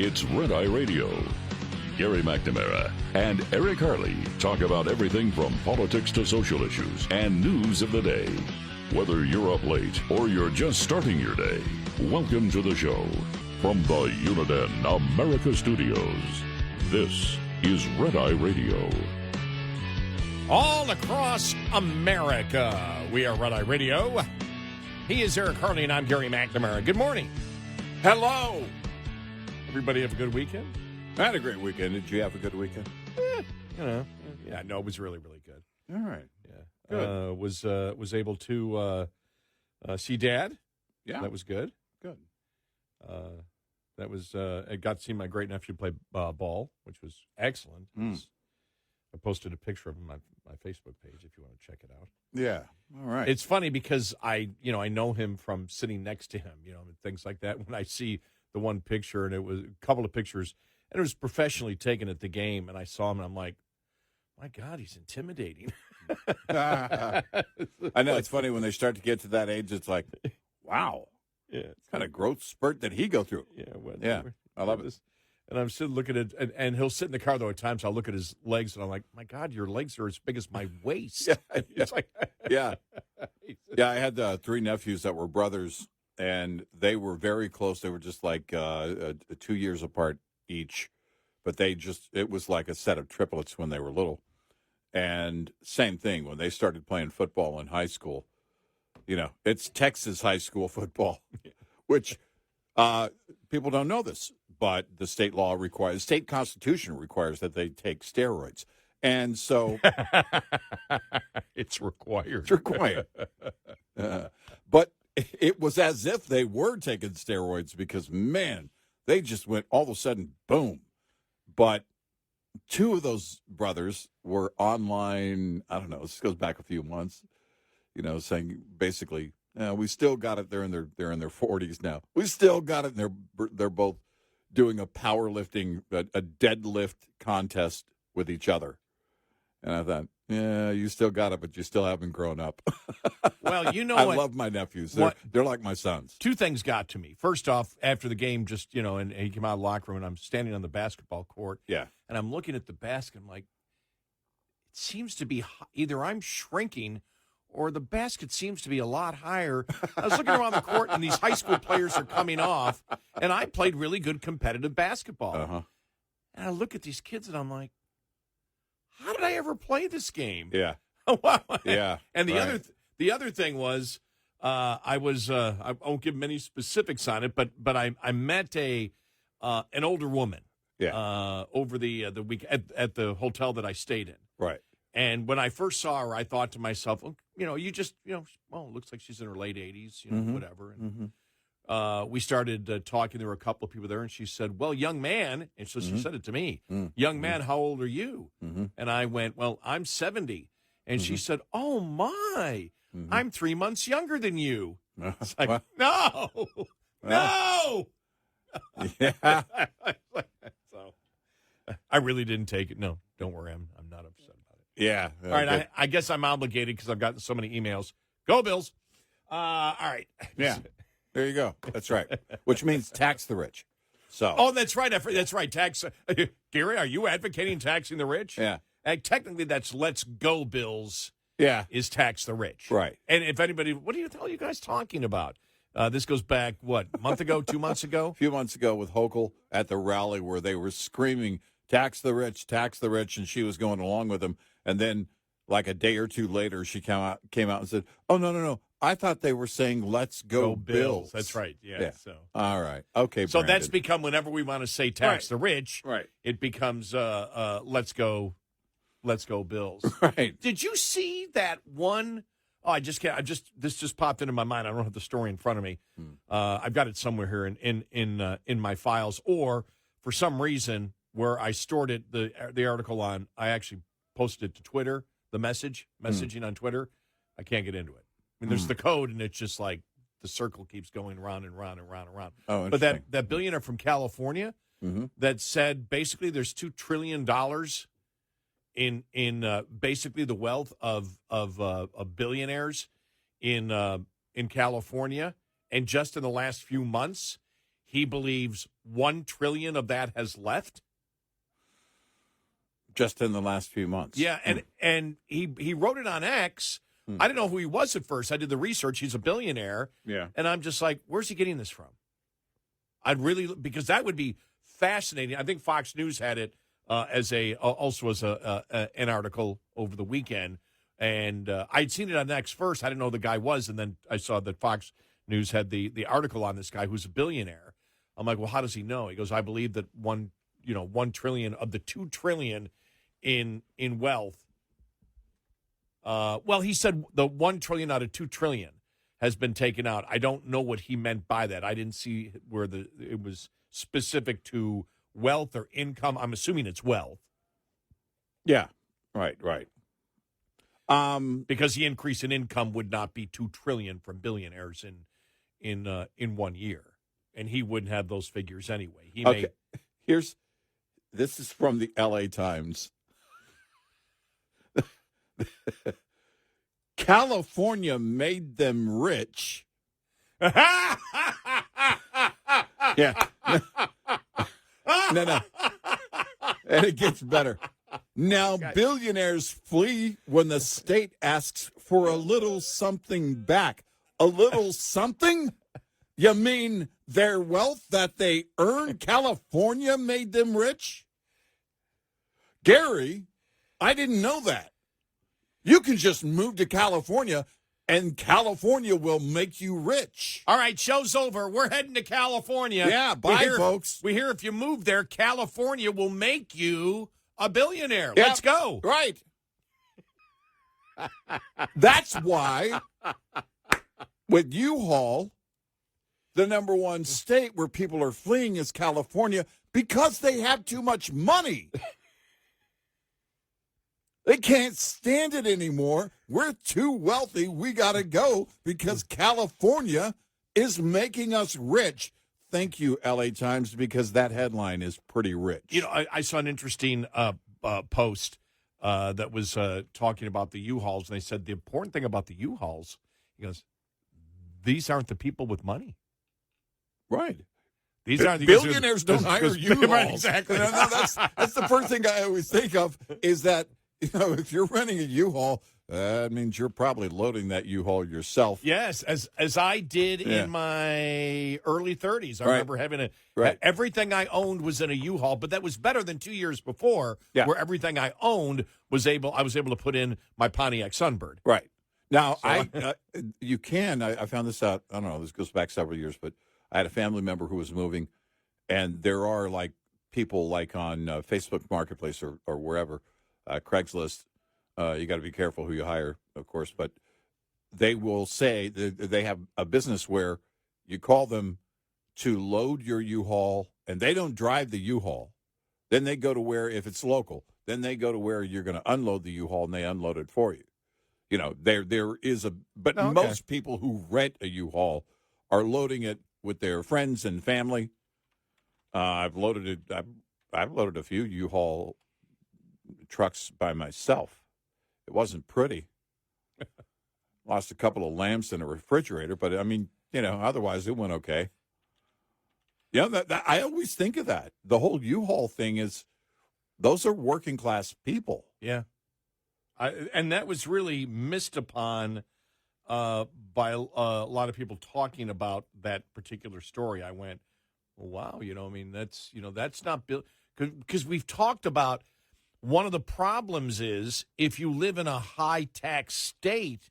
It's Red Eye Radio. Gary McNamara and Eric Harley talk about everything from politics to social issues and news of the day. Whether you're up late or you're just starting your day, welcome to the show. From the Uniden America Studios, this is Red Eye Radio. All across America, we are Red Eye Radio. He is Eric Harley, and I'm Gary McNamara. Good morning. Hello. Everybody have a good weekend? I had a great weekend. Did you have a good weekend? Yeah, no, it was really, really good. All right. Yeah. Good. Was able to see Dad. Yeah. That was good. Good. That was I got to see my great nephew play ball, which was excellent. I posted a picture of him on my Facebook page if you want to check it out. Yeah. All right. It's funny because I know him from sitting next to him, and things like that. When I see the one picture, and it was a couple of pictures, and it was professionally taken at the game, and I saw him, and I'm like, my God, he's intimidating. I know. It's funny when they start to get to that age, it's like, wow. Yeah. What kind of growth spurt did he go through? Yeah. Yeah. I love it. And I'm sitting looking at it, and he'll sit in the car, though, at times I'll look at his legs, and I'm like, my God, your legs are as big as my waist. It's like, Yeah. Yeah, I had three nephews that were brothers, and they were very close. They were just like 2 years apart each, but it was like a set of triplets when they were little. And same thing, when they started playing football in high school, it's Texas high school football, which people don't know this, but the state constitution requires that they take steroids. And so it's required. It's required. But it was as if they were taking steroids because, man, they just went all of a sudden, boom. But two of those brothers were online, I don't know, this goes back a few months, saying basically, we still got it. They're in their 40s now. We still got it. And they're both doing a powerlifting, a deadlift contest with each other. And I thought, yeah, you still got it, but you still haven't grown up. Well, I love my nephews. They're like my sons. Two things got to me. First off, after the game, just, and he came out of the locker room, and I'm standing on the basketball court. Yeah. And I'm looking at the basket. I'm like, it seems to be either I'm shrinking or the basket seems to be a lot higher. I was looking around the court, and these high school players are coming off, and I played really good competitive basketball. Uh-huh. And I look at these kids, and I'm like, how did I ever play this game? Yeah. Yeah. And the other thing was, I won't give many specifics on it, but I met an older woman. Yeah. Over the week at the hotel that I stayed in. Right. And when I first saw her, I thought to myself, well, it looks like she's in her late 80s, whatever. And we started talking. There were a couple of people there, and she said, well, young man, and so she said it to me, young man, how old are you? And I went, well, I'm 70. And she said, oh, my, I'm 3 months younger than you. It's like, no. Yeah. So I really didn't take it. No, don't worry. I'm not upset about it. Yeah. All right. I guess I'm obligated because I've gotten so many emails. Go Bills. All right. Yeah. There you go. That's right. Which means tax the rich. So. Oh, that's right. That's right. Tax. Gary, are you advocating taxing the rich? Yeah. Technically, that's Let's Go Bills. Yeah. Is tax the rich. Right. And if anybody, what are you guys talking about? This goes back, a month ago, 2 months ago? A few months ago with Hochul at the rally where they were screaming, tax the rich, and she was going along with them. And then, like a day or two later, she came out and said, oh, no. I thought they were saying, let's go Bills. That's right, yeah. So. All right. Okay, so Brandon. that's become, whenever we want to say tax the rich, right. It becomes let's go Bills. Right. Did you see that one? Oh, this just popped into my mind. I don't have the story in front of me. I've got it somewhere here in my files, or for some reason where I stored it, the article on, I actually posted it to Twitter, the messaging on Twitter. I can't get into it. I mean, there's the code, and it's just like the circle keeps going round and round and round and round. Oh, but that billionaire from California that said basically there's $2 trillion in basically the wealth of billionaires in California, and just in the last few months, he believes 1 trillion of that has left. Just in the last few months. Yeah, and he wrote it on X. I didn't know who he was at first. I did the research. He's a billionaire. Yeah. And I'm just like, where's he getting this from? Because that would be fascinating. I think Fox News had it also as an article over the weekend. And I'd seen it on X first. I didn't know who the guy was. And then I saw that Fox News had the article on this guy who's a billionaire. I'm like, well, how does he know? He goes, I believe that 1 trillion of the 2 trillion in wealth. He said the 1 trillion out of 2 trillion has been taken out. I don't know what he meant by that. I didn't see where it was specific to wealth or income. I'm assuming it's wealth. Yeah. Right. Because the increase in income would not be 2 trillion from billionaires in 1 year, and he wouldn't have those figures anyway. This is from the L.A. Times. California made them rich. Yeah. No. And it gets better. Now, billionaires flee when the state asks for a little something back. A little something? You mean their wealth that they earned? California made them rich? Gary, I didn't know that. You can just move to California, and California will make you rich. All right, show's over. We're heading to California. Yeah, bye, folks. We hear if you move there, California will make you a billionaire. Let's go. Right. That's why with U-Haul, the number one state where people are fleeing is California because they have too much money. They can't stand it anymore. We're too wealthy. We got to go because California is making us rich. Thank you, L.A. Times, because that headline is pretty rich. You know, I saw an interesting post that was talking about the U-Hauls, and they said the important thing about the U-Hauls, he goes, these aren't the people with money. Right. These aren't billionaires don't hire U-Hauls. Right, exactly. No, that's the first thing I always think of is that, if you're renting a U-Haul, that means you're probably loading that U-Haul yourself. Yes, as I did in my early 30s. I remember having everything I owned was in a U-Haul, but that was better than 2 years before, where everything I owned I was able to put in my Pontiac Sunbird. Right. Now, you can. I found this out. I don't know. This goes back several years, but I had a family member who was moving, and there are people on Facebook Marketplace or wherever. Craigslist, you got to be careful who you hire, of course, but they will say they have a business where you call them to load your U-Haul, and they don't drive the U-Haul. Then they go to where, if it's local, then they go to where you're going to unload the U-Haul, and they unload it for you. There is but most people who rent a U-Haul are loading it with their friends and family. I've loaded a few U-Haul trucks by myself. It wasn't pretty. Lost a couple of lamps and a refrigerator, but otherwise it went okay. I always think of that. The whole U-Haul thing is, those are working class people. Yeah. And that was really missed upon by a lot of people talking about that particular story. I went, well, wow, that's not built, because we've talked about one of the problems is if you live in a high tax state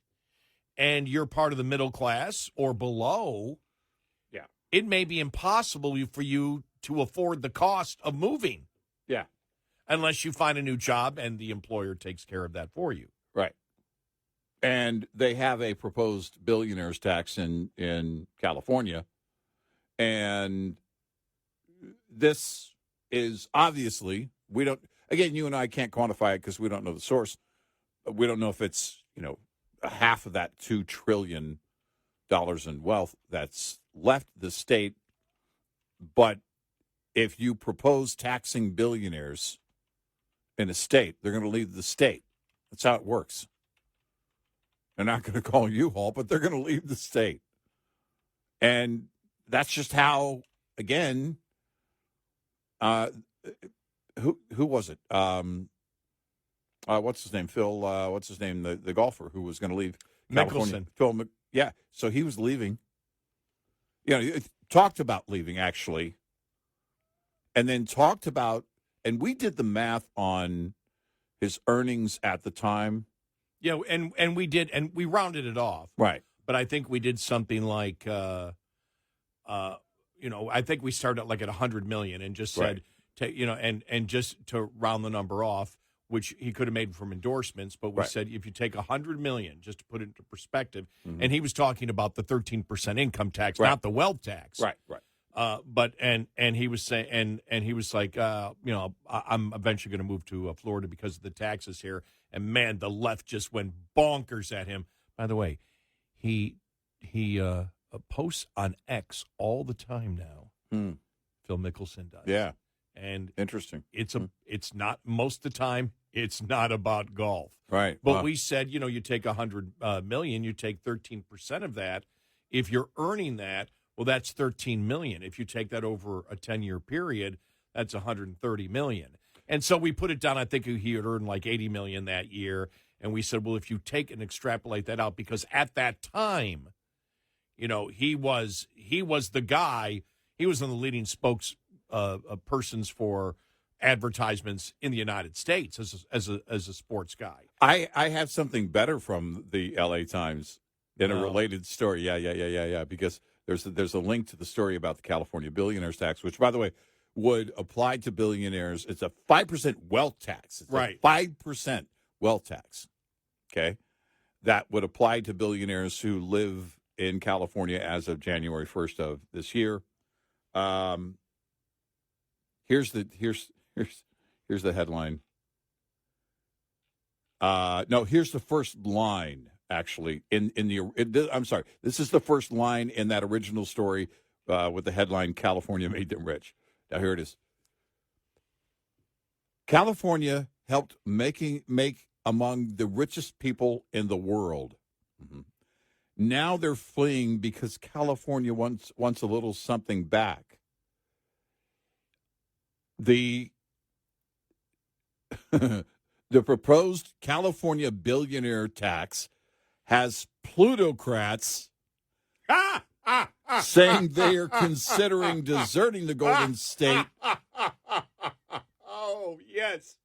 and you're part of the middle class or below, it may be impossible for you to afford the cost of moving. Yeah. Unless you find a new job and the employer takes care of that for you. Right. And they have a proposed billionaires tax in California. And this is obviously, again, you and I can't quantify it because we don't know the source. We don't know if it's, half of that $2 trillion in wealth that's left the state. But if you propose taxing billionaires in a state, they're going to leave the state. That's how it works. They're not going to call U-Haul, but they're going to leave the state. And that's just how again, who was it? What's his name? Phil. What's his name? The golfer who was going to leave California. Mickelson. Yeah. So he was leaving. He talked about leaving actually, and then talked about, and we did the math on his earnings at the time. Yeah, and we did, and we rounded it off. Right. But I think we did something like, I think we started like at $100 million and just said, and just to round the number off, which he could have made from endorsements, but we said if you take $100 million, just to put it into perspective, and he was talking about the 13% income tax, not the wealth tax, Right. But he was saying, and he was like, I'm eventually going to move to Florida because of the taxes here. And man, the left just went bonkers at him. By the way, he posts on X all the time now. Phil Mickelson does. Yeah, and interesting. It's not most of the time. It's not about golf, right? But we said, you take $100 million, you take 13% of that. If you're earning that, well, that's $13 million. If you take that over a 10-year period, that's $130 million. And so we put it down. I think he had earned like $80 million that year. And we said, well, if you take and extrapolate that out, because at that time, he was the guy. He was one of the leading persons for advertisements in the United States as a sports guy. I have something better from the L.A. Times in a related story. Yeah. Because there's a link to the story about the California billionaires tax, which, by the way, would apply to billionaires. It's a 5% wealth tax. It's right. 5% wealth tax. Okay. That would apply to billionaires who live in California as of January 1st of this year. Here's the headline. No, here's the first line. Actually, I'm sorry. This is the first line in that original story with the headline "California made them rich." Now here it is. California helped make among the richest people in the world. Mm-hmm. Now they're fleeing because California wants a little something back. The proposed California billionaire tax has plutocrats saying they are considering deserting the Golden State. Oh, yes.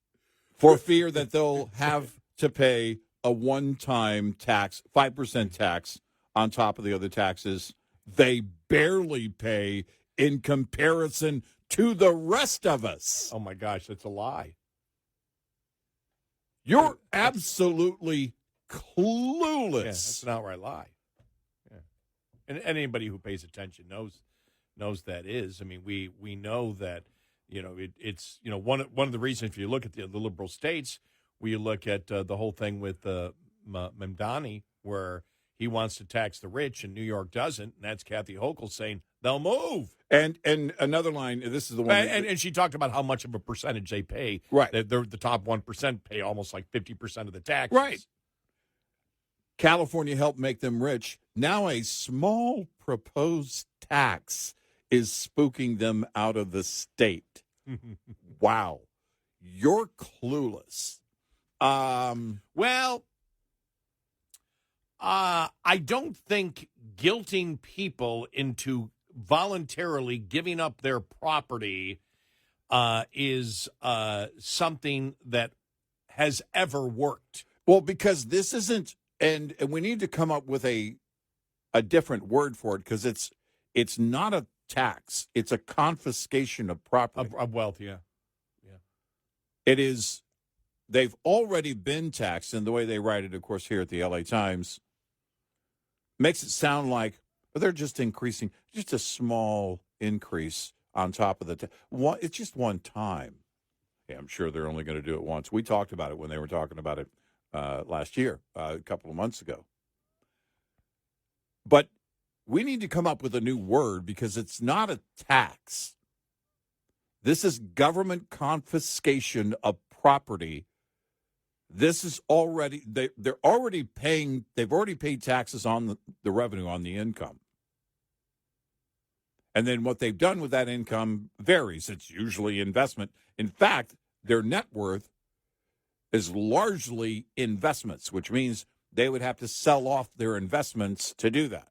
For fear that they'll have to pay a one-time tax, 5% tax, on top of the other taxes they barely pay in comparison to the rest of us. Oh, my gosh, that's a lie. You're absolutely clueless. Yeah, that's an outright lie. Yeah. And anybody who pays attention knows that is. I mean, we know that, it's one of the reasons, if you look at the liberal states, we look at the whole thing with Mamdani, where he wants to tax the rich and New York doesn't, and that's Kathy Hochul saying they'll move. And another line, this is the one. And she talked about how much of a percentage they pay. Right. The top 1% pay almost like 50% of the taxes. Right. California helped make them rich. Now a small proposed tax is spooking them out of the state. Wow. You're clueless. Well, I don't think guilting people into voluntarily giving up their property is something that has ever worked. Well, because this isn't, and we need to come up with a different word for it, because it's not a tax. It's a confiscation of property. Of wealth, yeah. It is, they've already been taxed, and the way they write it, of course, here at the LA Times, makes it sound like they're just increasing, just a small increase on top of it's just one time. Yeah, I'm sure they're only going to do it once. We talked about it when they were talking about it last year, a couple of months ago. But we need to come up with a new word, because it's not a tax. This is government confiscation of property. This is already, they're already paying, they've already paid taxes on the revenue, on the income. And then what they've done with that income varies. It's usually investment. In fact, their net worth is largely investments, which means they would have to sell off their investments to do that.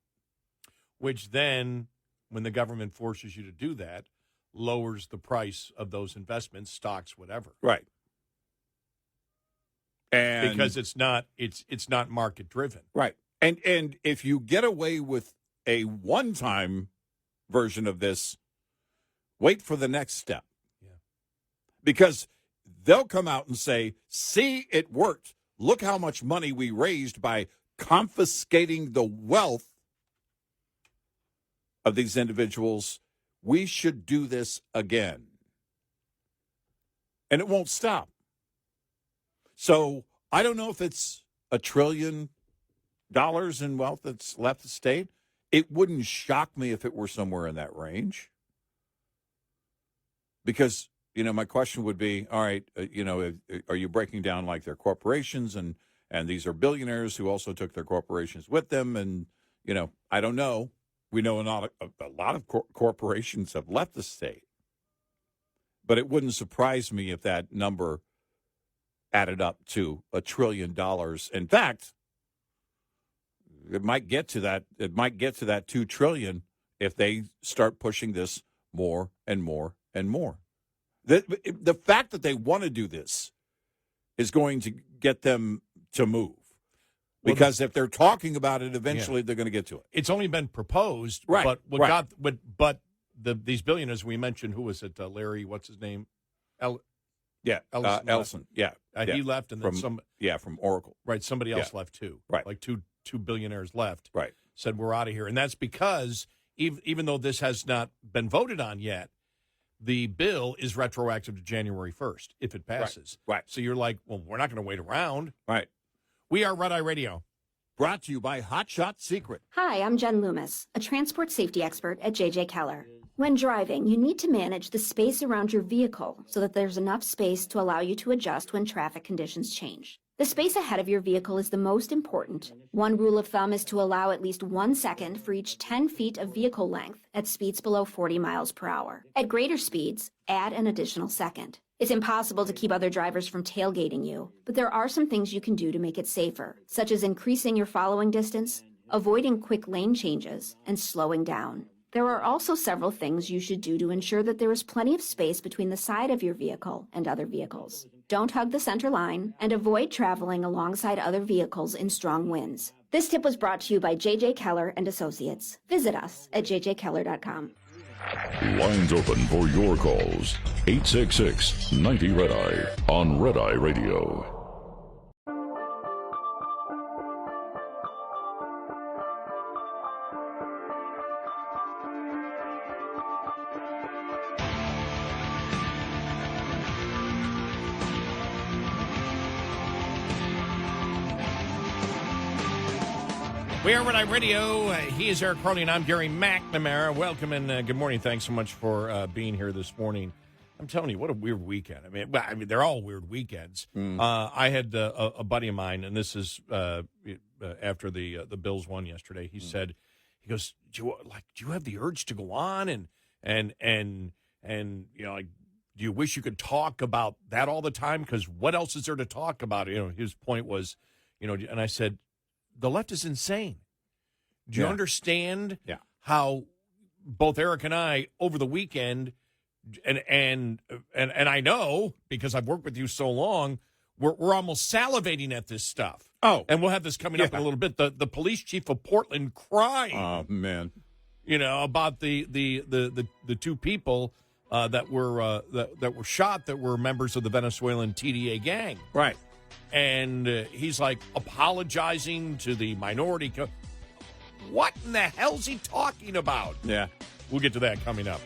Which then, when the government forces you to do that, lowers the price of those investments, stocks, whatever. Right. And because it's not market driven. Right. And if you get away with a one-time version of this, wait for the next step. Yeah. Because they'll come out and say, see, it worked. Look how much money we raised by confiscating the wealth of these individuals. We should do this again. And it won't stop. So I don't know if it's $1 trillion in wealth that's left the state. It wouldn't shock me if it were somewhere in that range. Because, my question would be, all right, are you breaking down like their corporations and these are billionaires who also took their corporations with them? And, I don't know. We know a lot of corporations have left the state. But it wouldn't surprise me if that number added up to $1 trillion. In fact, it might get to that. It might get to that $2 trillion if they start pushing this more and more and more. The fact that they want to do this is going to get them to move. Because if they're talking about it, eventually they're going to get to it. It's only been proposed, right? But these billionaires we mentioned, who was it? Larry, what's his name? Ellison. Yeah, he left, and then from Oracle. Right, somebody else left too. Right, like two billionaires left. Right, said we're out of here, and that's because even though this has not been voted on yet, the bill is retroactive to January 1st if it passes. Right. So you're like, well, we're not going to wait around. Right. We are Red Eye Radio. Brought to you by Hot Shot Secret. Hi, I'm Jen Loomis, a transport safety expert at J.J. Keller. When driving, you need to manage the space around your vehicle so that there's enough space to allow you to adjust when traffic conditions change. The space ahead of your vehicle is the most important. One rule of thumb is to allow at least 1 second for each 10 feet of vehicle length at speeds below 40 miles per hour. At greater speeds, add an additional second. It's impossible to keep other drivers from tailgating you, but there are some things you can do to make it safer, such as increasing your following distance, avoiding quick lane changes, and slowing down. There are also several things you should do to ensure that there is plenty of space between the side of your vehicle and other vehicles. Don't hug the center line, and avoid traveling alongside other vehicles in strong winds. This tip was brought to you by J.J. Keller and Associates. Visit us at jjkeller.com. Lines open for your calls. 866-90-RED-EYE on Red Eye Radio. We are Red Eye Radio. He is Eric Harley, and I'm Gary McNamara. Welcome and good morning. Thanks so much for being here this morning. I'm telling you, what a weird weekend. I mean, they're all weird weekends. I had a buddy of mine, and this is after the Bills won yesterday. He said, he goes, do you have the urge to go on and do you wish you could talk about that all the time? Because what else is there to talk about? His point was, and I said, the left is insane. Do you understand how both Eric and I over the weekend, and I know because I've worked with you so long, we're almost salivating at this stuff. Oh, and we'll have this coming up in a little bit. The police chief of Portland crying. Oh man, about the two people that were shot that were members of the Venezuelan TDA gang. Right. And he's like apologizing to the minority. What in the hell's he talking about? Yeah. We'll get to that coming up.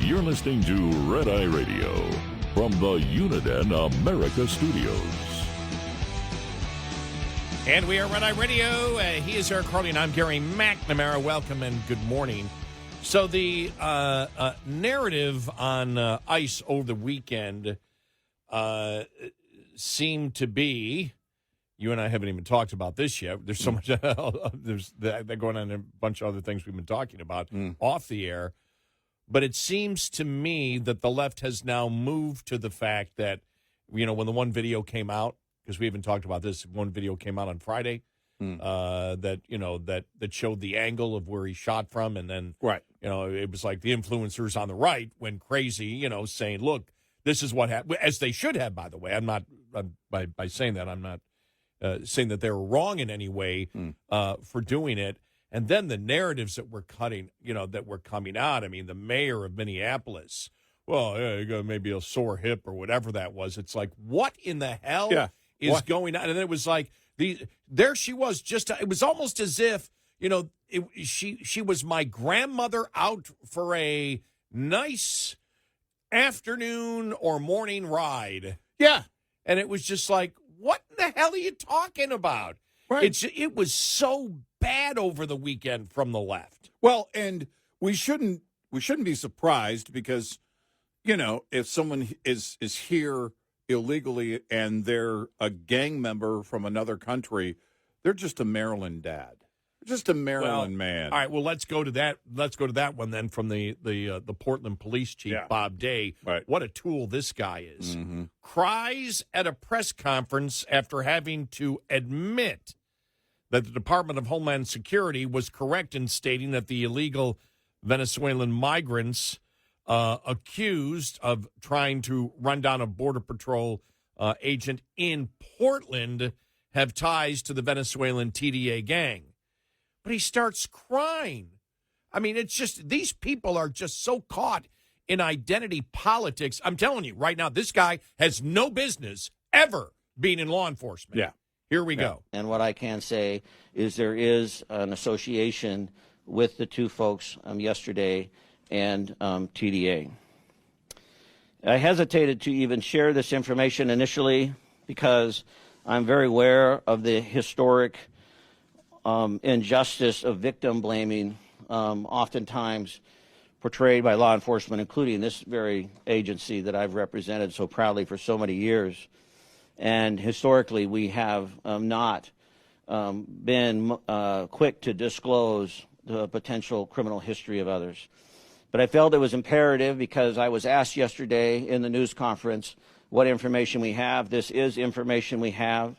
You're listening to Red Eye Radio from the Uniden America Studios. And we are Red Eye Radio. He is Eric Harley, and I'm Gary McNamara. Welcome and good morning. So the narrative on ICE over the weekend seemed to be, you and I haven't even talked about this yet. There's so much, there's that going on, and a bunch of other things we've been talking about off the air. But it seems to me that the left has now moved to the fact that, when the one video came out, because we haven't talked about this. One video came out on Friday that showed the angle of where he shot from, and then it was like the influencers on the right went crazy, saying, "Look, this is what happened," as they should have. By the way, I'm not by saying that I'm not saying that they were wrong in any way for doing it. And then the narratives that were coming out. I mean, the mayor of Minneapolis. Well, yeah, you got maybe a sore hip or whatever that was. It's like, what in the hell? Yeah. Is going on, and then it was like there she was. It was almost as if she was my grandmother out for a nice afternoon or morning ride. Yeah, and it was just like, what in the hell are you talking about? Right. It was so bad over the weekend from the left. Well, and we shouldn't be surprised because if someone is here illegally and they're a gang member from another country, they're just a Maryland dad, just a Maryland man. All right, well, let's go to that. Let's go to that one then from the Portland police chief, Bob Day. Right. What a tool this guy is. Mm-hmm. Cries at a press conference after having to admit that the Department of Homeland Security was correct in stating that the illegal Venezuelan migrants accused of trying to run down a Border Patrol agent in Portland have ties to the Venezuelan TDA gang. But he starts crying. I mean, it's just, these people are just so caught in identity politics. I'm telling you right now, this guy has no business ever being in law enforcement. Yeah. Here we go. And what I can say is there is an association with the two folks yesterday and TDA. I hesitated to even share this information initially because I'm very aware of the historic injustice of victim blaming, oftentimes portrayed by law enforcement, including this very agency that I've represented so proudly for so many years. And historically, we have not been quick to disclose the potential criminal history of others. But I felt it was imperative because I was asked yesterday in the news conference what information we have. This is information we have.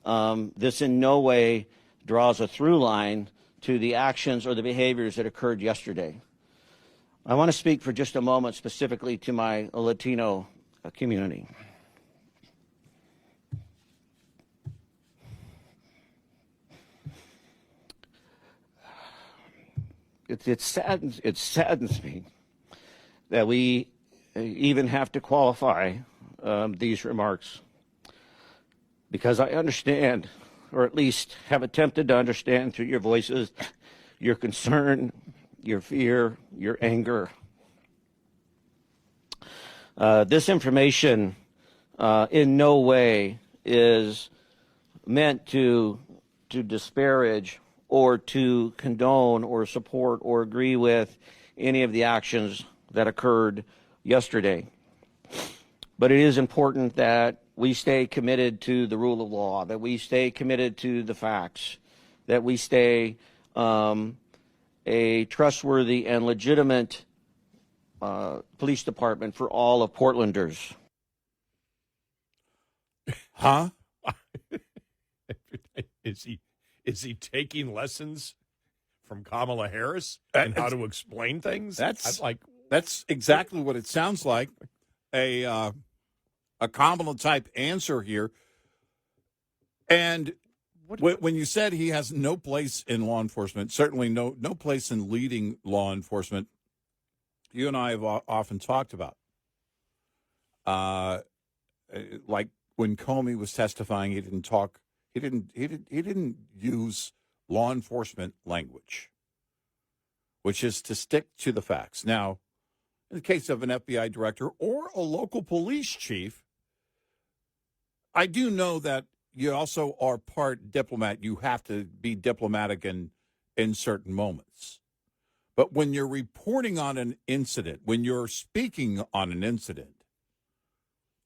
This in no way draws a through line to the actions or the behaviors that occurred yesterday. I want to speak for just a moment specifically to my Latino community. It saddens me that we even have to qualify these remarks, because I understand, or at least have attempted to understand through your voices, your concern, your fear, your anger. This information in no way is meant to disparage or to condone or support or agree with any of the actions that occurred yesterday. But it is important that we stay committed to the rule of law, that we stay committed to the facts, that we stay a trustworthy and legitimate police department for all of Portlanders. Huh? Is he taking lessons from Kamala Harris and how to explain things? That's exactly what it sounds like. A Kamala type answer here. And when you said he has no place in law enforcement, certainly no place in leading law enforcement, you and I have often talked about, like when Comey was testifying, he didn't talk. He didn't use law enforcement language, which is to stick to the facts. Now, in the case of an FBI director or a local police chief, I do know that you also are part diplomat. You have to be diplomatic in certain moments. But when you're reporting on an incident, when you're speaking on an incident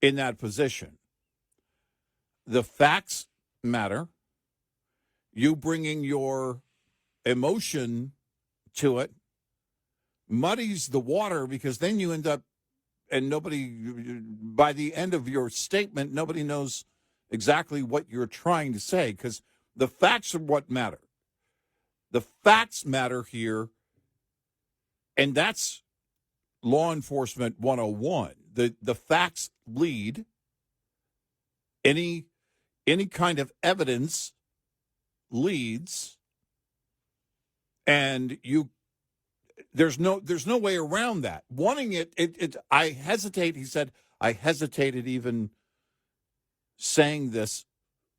in that position, the facts matter. You bringing your emotion to it muddies the water, because then you end up, and by the end of your statement, nobody knows exactly what you're trying to say, because the facts are what matter. The facts matter here, and that's law enforcement 101. The facts lead. Any kind of evidence leads, and there's no way around that. Wanting it I hesitate. He said, I hesitated even saying this.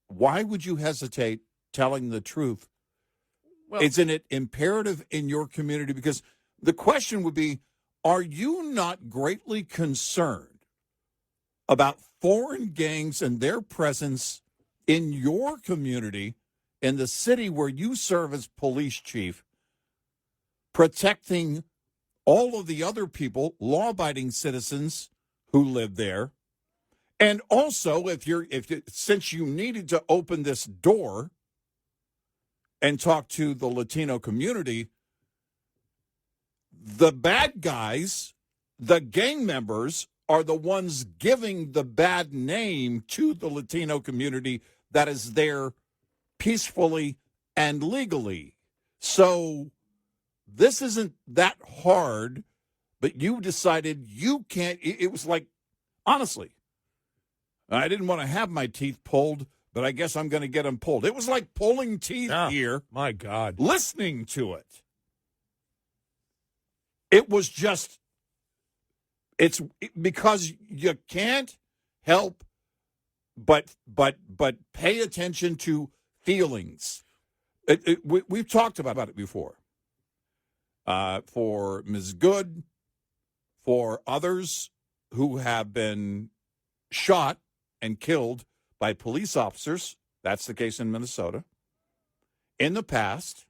Why would you hesitate telling the truth? Well, Isn't it imperative in your community? Because the question would be, are you not greatly concerned about foreign gangs and their presence in your community, in the city where you serve as police chief, protecting all of the other people, law-abiding citizens who live there? And also, since you needed to open this door and talk to the Latino community, the bad guys, the gang members, are the ones giving the bad name to the Latino community that is there peacefully and legally. So this isn't that hard, but you decided you can't. It was like, honestly, I didn't want to have my teeth pulled, but I guess I'm going to get them pulled. It was like pulling teeth here. My God. Listening to it. It was just, it's because you can't help but pay attention to feelings. We've talked about it before. For Ms. Good, for others who have been shot and killed by police officers, that's the case in Minnesota, in the past,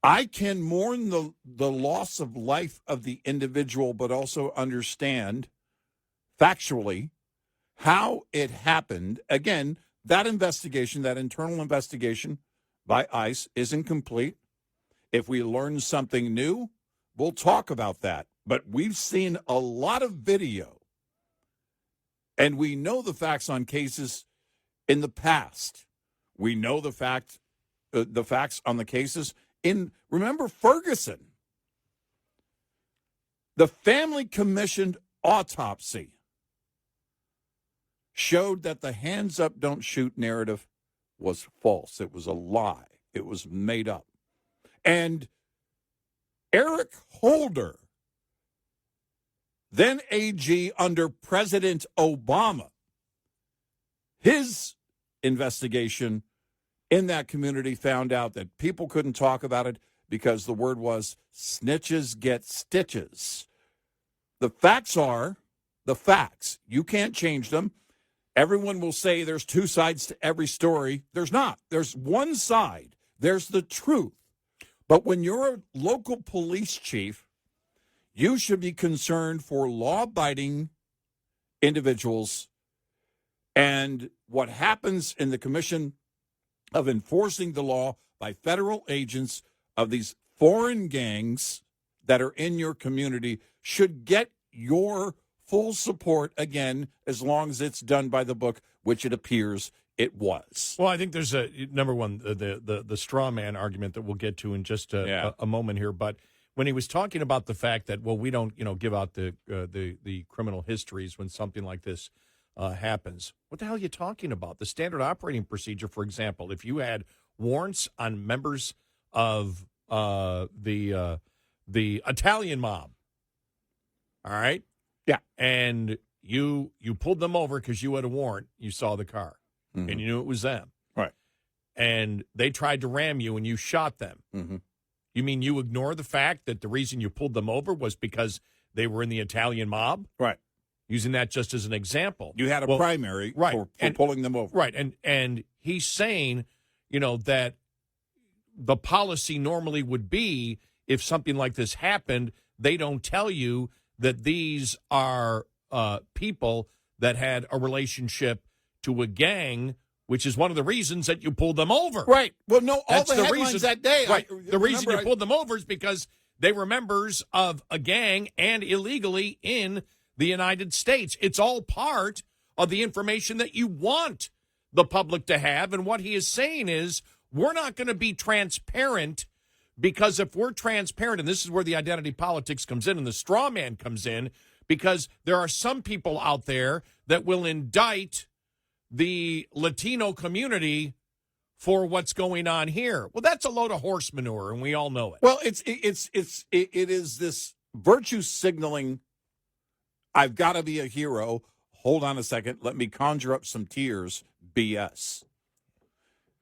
I can mourn the loss of life of the individual, but also understand factually how it happened. Again, that investigation, that internal investigation by ICE isn't complete. If we learn something new, we'll talk about that. But we've seen a lot of video, and we know the facts on cases in the past. We know the facts on the cases. Remember Ferguson? The family commissioned autopsy showed that the hands up, don't shoot narrative was false. It was a lie. It was made up. And Eric Holder, then AG under President Obama, his investigation in that community found out that people couldn't talk about it because the word was snitches get stitches. The facts are the facts. You can't change them. Everyone will say there's two sides to every story. There's not. There's one side. There's the truth. But when you're a local police chief, you should be concerned for law-abiding individuals and what happens in the commission of enforcing the law by federal agents of these foreign gangs that are in your community should get your full support, again, as long as it's done by the book, which it appears it was. Well, I think there's number one, the straw man argument that we'll get to in just a moment here. But when he was talking about the fact that, well, we don't, give out the criminal histories when something like this happens. What the hell are you talking about? The standard operating procedure, for example, if you had warrants on members of the Italian mob, all right? Yeah. And you pulled them over because you had a warrant. You saw the car, and you knew it was them. Right. And they tried to ram you, and you shot them. Mm-hmm. You mean you ignore the fact that the reason you pulled them over was because they were in the Italian mob? Right. using that just as an example. You had a primary for pulling them over. Right, and he's saying, that the policy normally would be if something like this happened, they don't tell you that these are people that had a relationship to a gang, which is one of the reasons that you pulled them over. Right. Well, no, That's all the headlines reason, that day. Right. The reason you pulled them over is because they were members of a gang and illegally in the United States. It's all part of the information that you want the public to have. And what he is saying is we're not going to be transparent, because if we're transparent, and this is where the identity politics comes in and the straw man comes in, because there are some people out there that will indict the Latino community for what's going on here. Well, that's a load of horse manure, and we all know it. Well, it is this virtue signaling. I've got to be a hero. Hold on a second. Let me conjure up some tears. BS.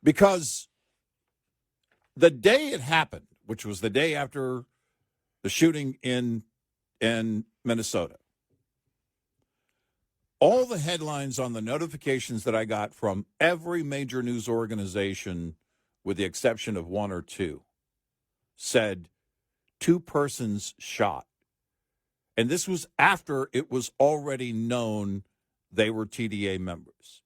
Because the day it happened, which was the day after the shooting in Minnesota, all the headlines on the notifications that I got from every major news organization, with the exception of one or two, said 2 persons shot. And this was after it was already known they were TDA members.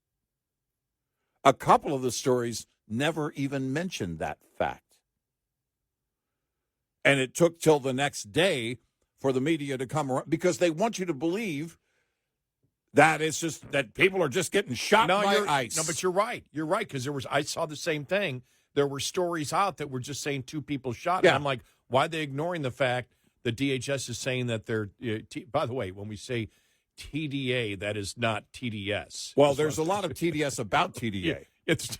A couple of the stories never even mentioned that fact. And it took till the next day for the media to come around, because they want you to believe that it's just that people are just getting shot by ICE. No, but you're right. You're right, because I saw the same thing. There were stories out that were just saying 2 people shot. Yeah. And I'm like, why are they ignoring the fact that DHS is saying that they're, by the way, when we say TDA, that is not TDS. Well, there's a lot of TDS about TDA. It's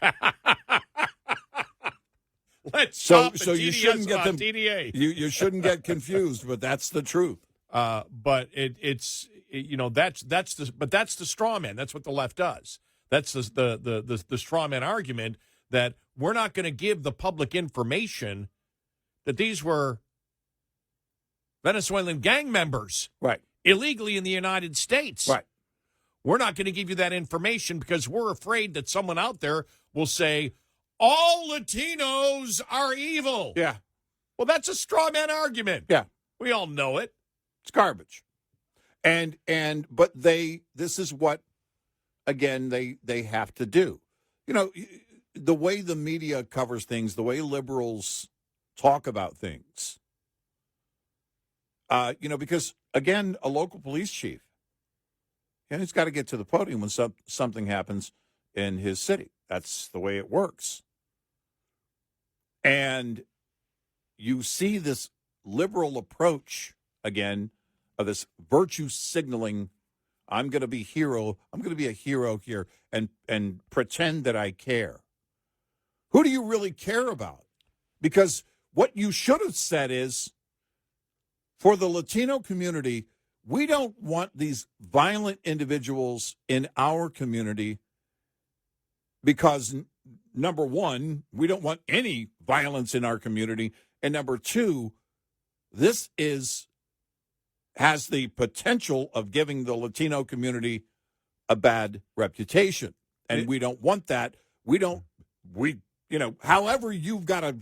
Let's stop so you TDS shouldn't get about them, TDA. You shouldn't get confused, but that's the truth. But it's that's the straw man. That's what the left does. That's the straw man argument that we're not going to give the public information that these were Venezuelan gang members, right, illegally in the United States. Right. We're not going to give you that information because we're afraid that someone out there will say all Latinos are evil. Yeah. Well, that's a straw man argument. Yeah. We all know it. It's garbage. But this is what, again, they have to do. The way the media covers things, the way liberals talk about things, because, again, a local police chief, and he's got to get to the podium when something happens in his city. That's the way it works. And you see this liberal approach, again, of this virtue signaling. I'm going to be hero. I'm going to be a hero here and pretend that I care. Who do you really care about? Because what you should have said is, for the Latino community, we don't want these violent individuals in our community because, number one, we don't want any violence in our community. And number two, this has the potential of giving the Latino community a bad reputation. And we don't want that. However, you've got to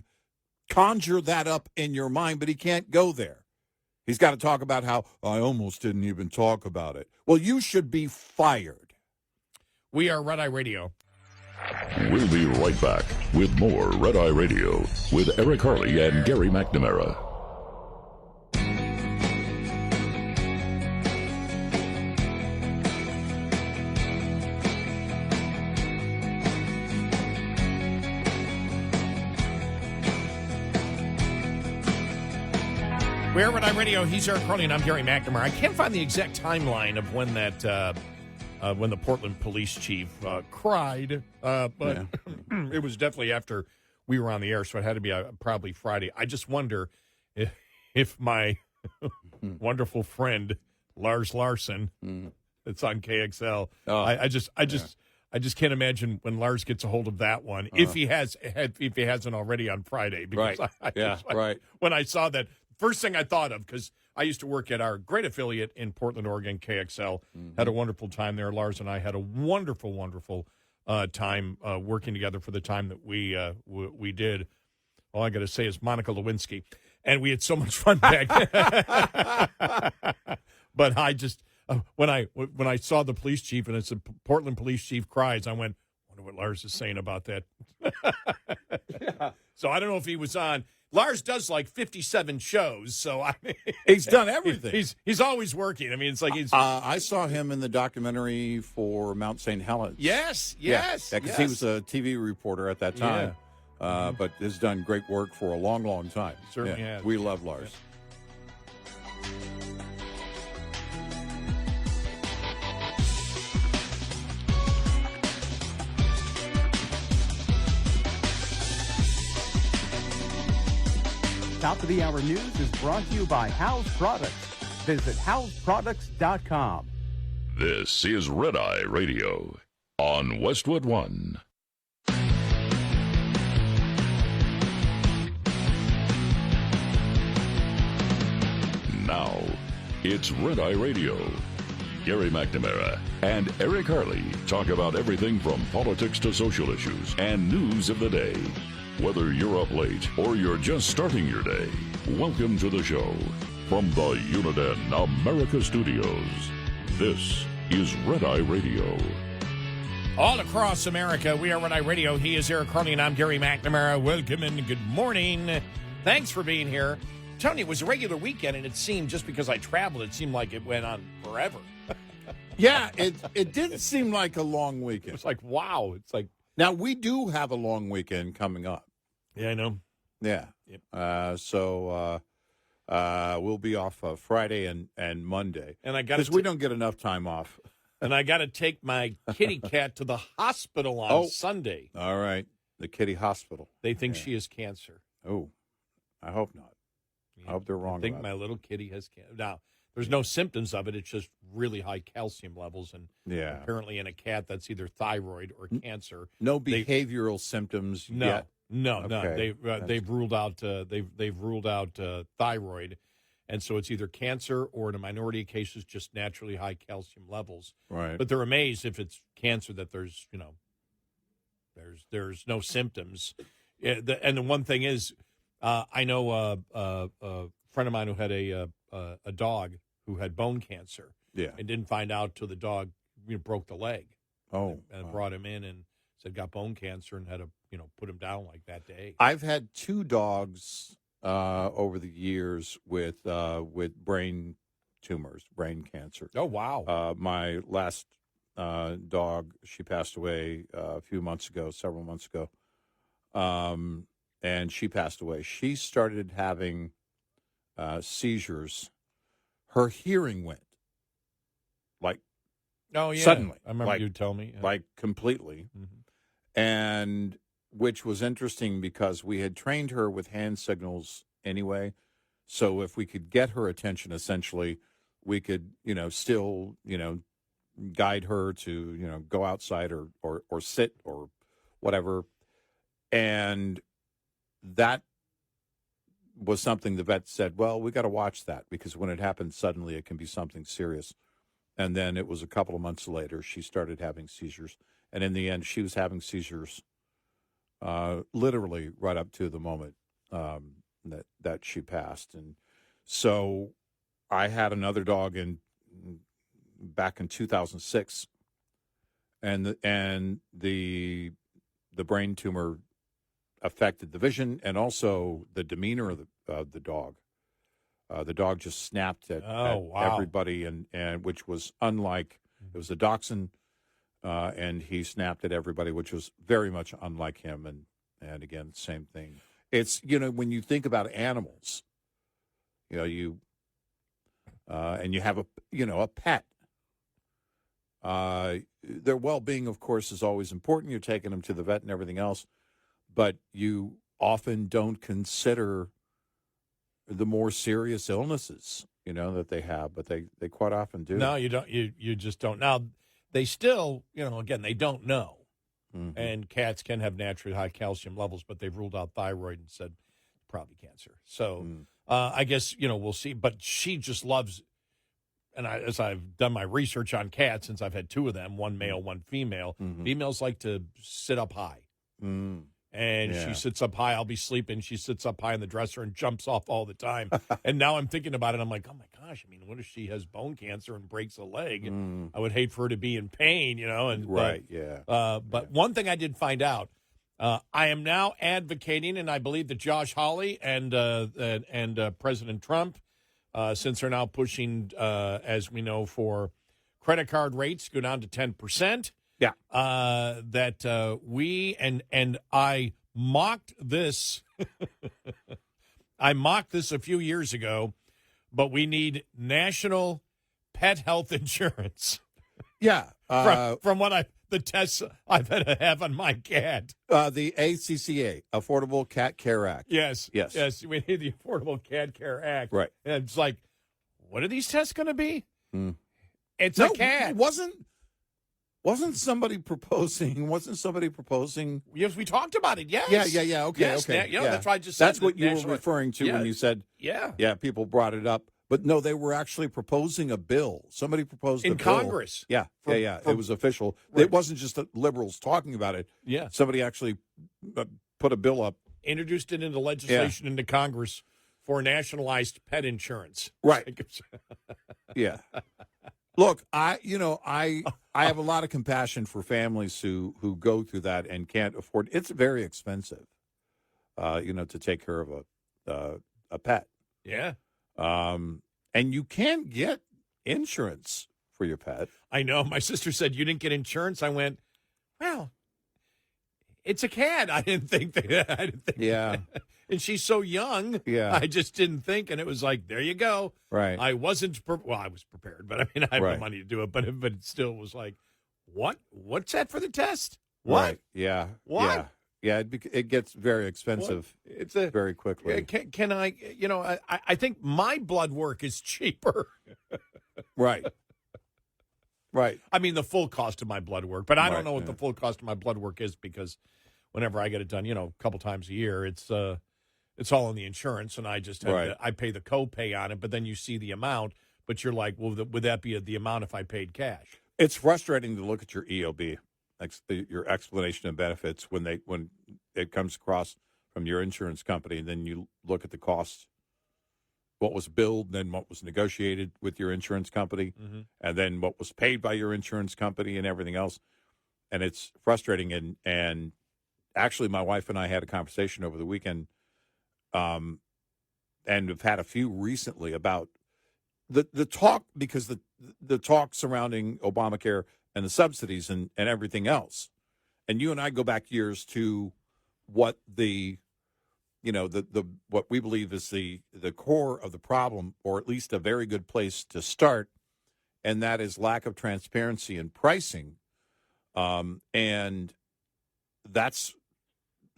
conjure that up in your mind, but he can't go there. He's got to talk about how I almost didn't even talk about it. Well, you should be fired. We are Red Eye Radio. We'll be right back with more Red Eye Radio with Eric Harley and Gary McNamara. We're Red Eye Radio. He's Eric Harley, and I'm Gary McNamara. I can't find the exact timeline of when when the Portland police chief cried, but it was definitely after we were on the air, so it had to be probably Friday. I just wonder if my wonderful friend Lars Larson, it's on KXL. I just can't imagine when Lars gets a hold of that one if he hasn't already on Friday. Because right. Right. When I saw that. First thing I thought of, because I used to work at our great affiliate in Portland, Oregon, KXL. Had a wonderful time there. Lars and I had a wonderful, wonderful time working together for the time that we did. All I got to say is Monica Lewinsky. And we had so much fun back then. But I just, when I saw the police chief and it's a Portland police chief cries, I went, I wonder what Lars is saying about that. Yeah. So I don't know if he was on. Lars does like 57 shows, so He's done everything. He's always working. I mean, it's like he's. I saw him in the documentary for Mount St. Helens. Yes. Because he was a TV reporter at that time. But has done great work for a long, long time. Certainly has. We love Lars. Top of the Hour News is brought to you by House Products. Visit houseproducts.com. This is Red Eye Radio on Westwood One. Now, it's Red Eye Radio. Gary McNamara and Eric Harley talk about everything from politics to social issues and news of the day. Whether you're up late or you're just starting your day, welcome to the show. From the Uniden America Studios, this is Red Eye Radio. All across America, we are Red Eye Radio. He is Eric Harley, and I'm Gary McNamara. Welcome and good morning. Thanks for being here. I'm telling you, it was a regular weekend, and it seemed, just because I traveled, it seemed like it went on forever. Yeah, it didn't seem like a long weekend. It's like, wow. It's like, Now, we do have a long weekend coming up. yeah, I know. Yeah. Yep. So we'll be off Friday and Monday. And I got because we don't get enough time off. And I got to take my kitty cat to the hospital on Sunday. All right. The kitty hospital. They think she has cancer. Oh, I hope not. I hope they're wrong I think about my little kitty has cancer. Now, there's no symptoms of it. It's just really high calcium levels. And Yeah. apparently in a cat, that's either thyroid or cancer. No behavioral symptoms yet. No. Okay. They've ruled out they've ruled out thyroid, and so it's either cancer or, in a minority of cases, just naturally high calcium levels. Right. But they're amazed if it's cancer that there's no symptoms. And the one thing is, I know a friend of mine who had a dog who had bone cancer. Yeah. And didn't find out till the dog broke the leg. Oh. And brought him in and said got bone cancer and had to put him down like that day. I've had two dogs over the years with brain tumors, brain cancer. Oh, wow. My last dog, she passed away several months ago, and she passed away. She started having seizures. Her hearing went, like, suddenly. I remember you telling me. Like, completely. Mm-hmm. And which was interesting because we had trained her with hand signals anyway. So if we could get her attention, essentially, we could, still, guide her to, go outside or sit or whatever. And that was something the vet said, well, we got to watch that because when it happens suddenly, it can be something serious. And then it was a couple of months later, she started having seizures. And in the end, she was having seizures literally right up to the moment that she passed. And so I had another dog back in 2006, and the brain tumor affected the vision and also the demeanor of the dog. The dog just snapped at everybody, and which was unlike. It was a dachshund. And he snapped at everybody, which was very much unlike him. And again, same thing. It's, when you think about animals, and you have a pet, their well-being, of course, is always important. You're taking them to the vet and everything else, but you often don't consider the more serious illnesses, that they have, but they quite often do. No, you don't. You just don't. Now, they still, again, they don't know. Mm-hmm. And cats can have naturally high calcium levels, but they've ruled out thyroid and said probably cancer. So I guess, we'll see. But she just loves, and as I've done my research on cats, since I've had two of them, one male, one female, females like to sit up high. And she sits up high. I'll be sleeping. She sits up high in the dresser and jumps off all the time. And now I'm thinking about it. I'm like, oh, my gosh. I mean, what if she has bone cancer and breaks a leg? I would hate for her to be in pain, But one thing I did find out, I am now advocating, and I believe that Josh Hawley and President Trump, since they're now pushing, as we know, for credit card rates go down to 10%. Yeah. That we and I mocked this. I mocked this a few years ago, but we need national pet health insurance. Yeah. From the tests I've had to have on my cat. The ACCA, Affordable Cat Care Act. Yes. We need the Affordable Cat Care Act. Right. And it's like, what are these tests going to be? It's No, a cat. Wasn't somebody proposing? Yes, we talked about it. Yes. Yeah. Okay. Yes, okay. that's why I just said that's what you national- were referring to when you said. Yeah. Yeah. People brought it up, but no, they were actually proposing a bill. Somebody proposed in a bill. Congress. Yeah. It was official. Right. It wasn't just the liberals talking about it. Yeah. Somebody actually put a bill up. Introduced it into legislation into Congress for nationalized pet insurance. Right. Yeah. Look, I have a lot of compassion for families who go through that and can't afford. It's very expensive, to take care of a pet. Yeah. And you can get insurance for your pet. I know. My sister said, you didn't get insurance. I went, well, it's a cat. I didn't think that. Yeah. And she's so young. Yeah. I just didn't think. And it was like, there you go. Right. I wasn't, I was prepared, but I mean, I have no money to do it. But it still was like, what? What's that for the test? What? Right. Yeah. What? Yeah. It gets very expensive. It's very quickly. Can I, I think my blood work is cheaper. Right. Right. I mean, the full cost of my blood work, but I don't know what yeah. the full cost of my blood work is because whenever I get it done, a couple times a year, it's all in the insurance, and I just have I pay the copay on it. But then you see the amount, but you're like, well, would that be the amount if I paid cash? It's frustrating to look at your EOB, your explanation of benefits, when it comes across from your insurance company, and then you look at the costs, what was billed, then what was negotiated with your insurance company, and then what was paid by your insurance company and everything else. And it's frustrating. And actually, my wife and I had a conversation over the weekend, and have had a few recently about the talk, because the talk surrounding Obamacare and the subsidies and everything else. And you and I go back years to what what we believe is the core of the problem, or at least a very good place to start, and that is lack of transparency in pricing. And that's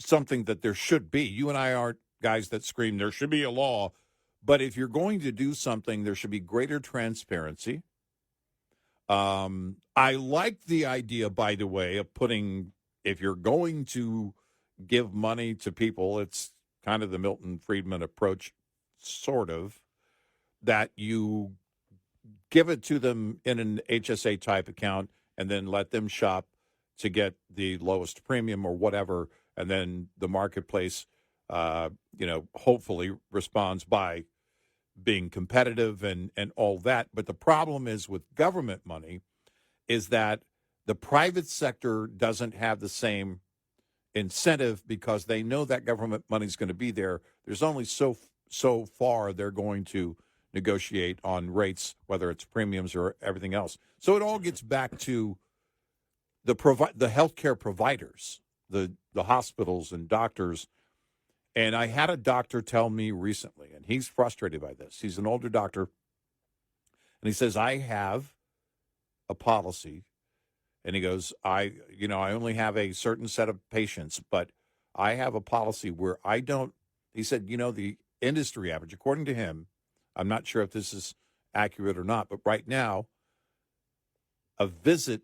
something that there should be. You and I aren't guys that scream there should be a law, but if you're going to do something, there should be greater transparency. I like the idea, by the way, of putting, if you're going to give money to people, it's kind of the Milton Friedman approach, sort of, that you give it to them in an HSA type account and then let them shop to get the lowest premium or whatever, and then the marketplace, hopefully responds by being competitive and all that. But the problem is with government money is that the private sector doesn't have the same incentive, because they know that government money is going to be there. There's only so far they're going to negotiate on rates, whether it's premiums or everything else. So it all gets back to the healthcare providers, the hospitals and doctors. And I had a doctor tell me recently, and he's frustrated by this. He's an older doctor, and he says, I have a policy. And he goes, I only have a certain set of patients, but I have a policy where I don't, he said, the industry average, according to him, I'm not sure if this is accurate or not, but right now, a visit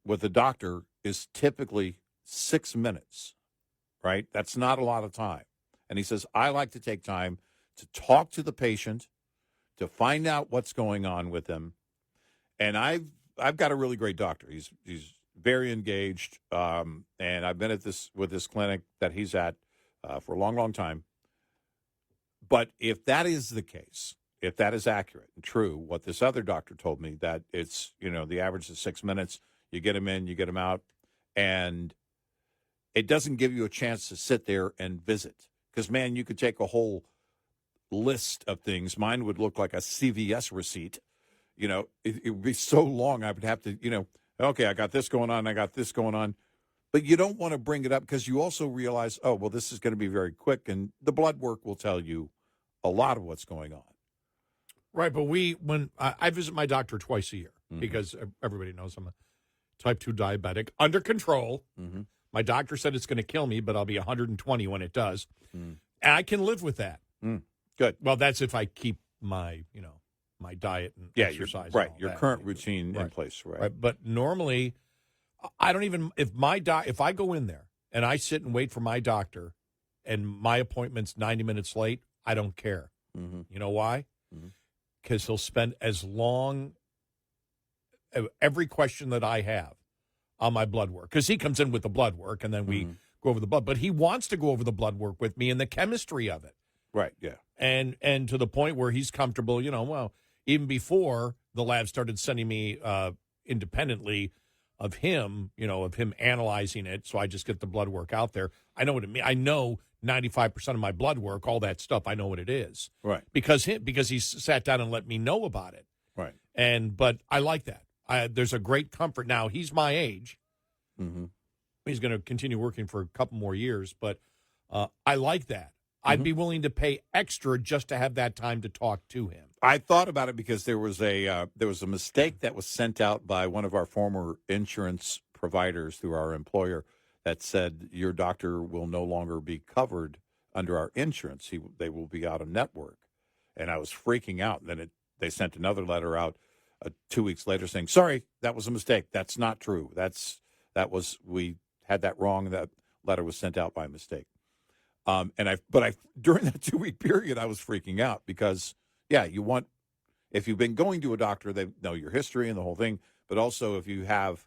with a doctor is typically 6 minutes, right? That's not a lot of time. And he says, I like to take time to talk to the patient, to find out what's going on with them. And I've got a really great doctor. He's very engaged, and I've been at this clinic that he's at for a long, long time. But if that is the case, if that is accurate and true, what this other doctor told me, that it's, the average is 6 minutes, you get them in, you get them out, and it doesn't give you a chance to sit there and visit. Because, man, you could take a whole list of things. Mine would look like a CVS receipt. It would be so long, I would have to, okay, I got this going on, I got this going on. But you don't want to bring it up because you also realize, oh, well, this is going to be very quick, and the blood work will tell you a lot of what's going on. Right, but when I visit my doctor twice a year, because everybody knows I'm a type 2 diabetic, under control. Mm-hmm. My doctor said it's going to kill me, but I'll be 120 when it does. And I can live with that. Good. Well, that's if I keep my, my diet and exercise. Your current routine in place. Right. But normally, I don't even, if I go in there and I sit and wait for my doctor and my appointment's 90 minutes late, I don't care. Mm-hmm. You know why? Because he'll spend as long, every question that I have on my blood work, because he comes in with the blood work and then we go over the blood, but he wants to go over the blood work with me and the chemistry of it. Right, yeah. And to the point where he's comfortable, even before the lab started sending me independently of him analyzing it, so I just get the blood work out there. I know what it means. I know 95% of my blood work, all that stuff, I know what it is. Right. Because he sat down and let me know about it. Right. But I like that. There's a great comfort. Now, he's my age. Mm-hmm. He's going to continue working for a couple more years, but I like that. I'd be willing to pay extra just to have that time to talk to him. I thought about it because there was a mistake that was sent out by one of our former insurance providers through our employer that said your doctor will no longer be covered under our insurance. They will be out of network. And I was freaking out. And then they sent another letter out 2 weeks later saying, sorry, that was a mistake. That's not true. We had that wrong. That letter was sent out by mistake. But during that 2 week period, I was freaking out because, if you've been going to a doctor, they know your history and the whole thing. But also if you have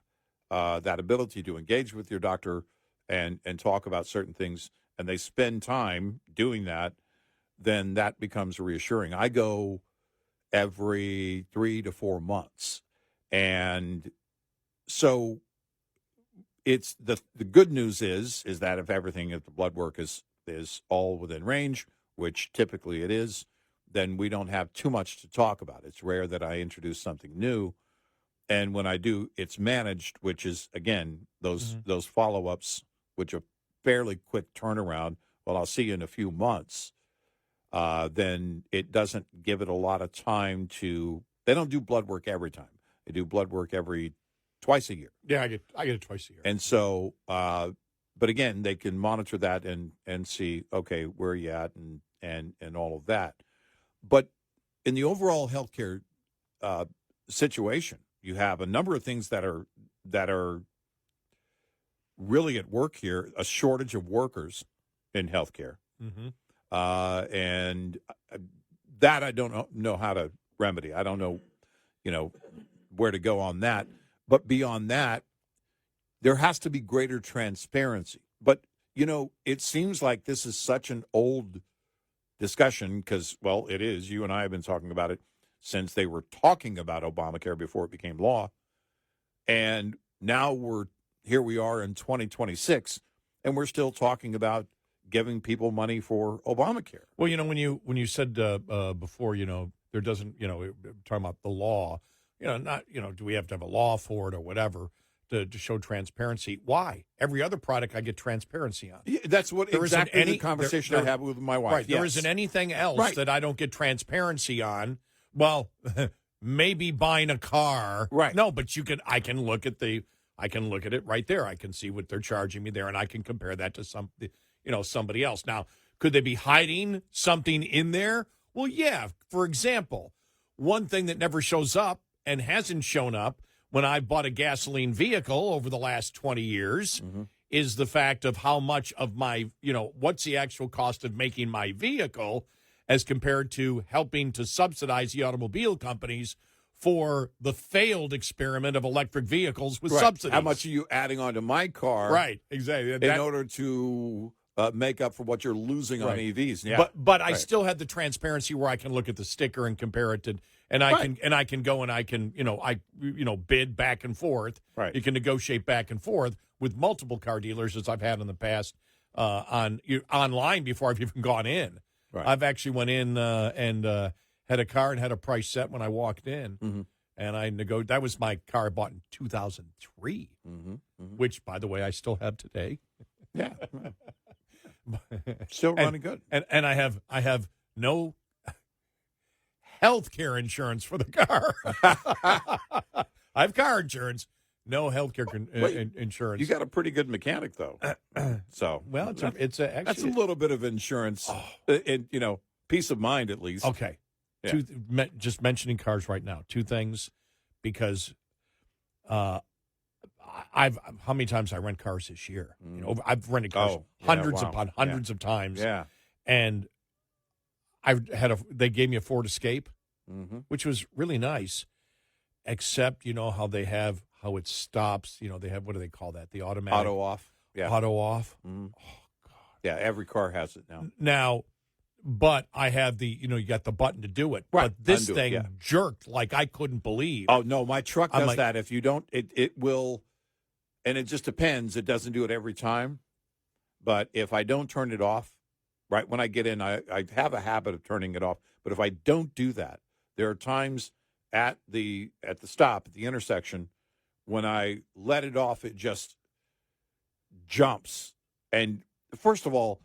that ability to engage with your doctor and talk about certain things, and they spend time doing that, then that becomes reassuring. I go every 3 to 4 months. And so it's the good news is that if everything at the blood work is all within range, which typically it is, then we don't have too much to talk about. It's rare that I introduce something new. And when I do, it's managed, which is, again, those follow-ups, which are fairly quick turnaround. Well, I'll see you in a few months. Then it doesn't give it a lot of time to – they don't do blood work every time. They do blood work twice a year. Yeah, I get it twice a year. And so but again, they can monitor that and see, okay, where are you at and all of that. But in the overall healthcare situation, you have a number of things that are really at work here. A shortage of workers in healthcare, and that I don't know how to remedy. I don't know, where to go on that. But beyond that, there has to be greater transparency. But, it seems like this is such an old discussion because, well, it is. You and I have been talking about it since they were talking about Obamacare before it became law. And now here we are in 2026, and we're still talking about giving people money for Obamacare. Well, when you said before, there doesn't, talking about the law, not, do we have to have a law for it or whatever to show transparency? Why? Every other product I get transparency on. Yeah, that's what exactly the conversation I have with my wife. Right. Yes. There isn't anything else that I don't get transparency on. Well, maybe buying a car. Right. No, but I can look at it right there. I can see what they're charging me there, and I can compare that to somebody else. Now, could they be hiding something in there? Well, yeah. For example, one thing that never shows up and hasn't shown up when I bought a gasoline vehicle over the last 20 years is the fact of how much of my, what's the actual cost of making my vehicle as compared to helping to subsidize the automobile companies for the failed experiment of electric vehicles with subsidies. How much are you adding onto my car? Right, exactly. In order to make up for what you're losing on EVs. Yeah. But I still had the transparency where I can look at the sticker and compare it to, and I can go and I can bid back and forth. Right. You can negotiate back and forth with multiple car dealers as I've had in the past online before I've even gone in. Right. I've actually went in and had a car and had a price set when I walked in. Mm-hmm. And I that was my car I bought in 2003, which, by the way, I still have today. Yeah. Still running good. And I have no health care insurance for the car. I have car insurance, no health care insurance. You got a pretty good mechanic, though. So well, actually, that's a little bit of insurance, and peace of mind at least. Okay. Yeah. Just mentioning cars right now. Two things, because how many times I rent cars this year? I've rented cars hundreds upon hundreds of times. Yeah, and they gave me a Ford Escape, which was really nice, except how it stops. They have, what do they call that? The automatic auto off. Yeah, auto off. Oh God. Yeah, every car has it now. But I have you got the button to do it. Right. But this thing jerked like I couldn't believe. Oh, no, my truck does that. If you don't, it will, and it just depends. It doesn't do it every time. But if I don't turn it off, right when I get in, I have a habit of turning it off. But if I don't do that, there are times at the stop, at the intersection, when I let it off, it just jumps. And first of all,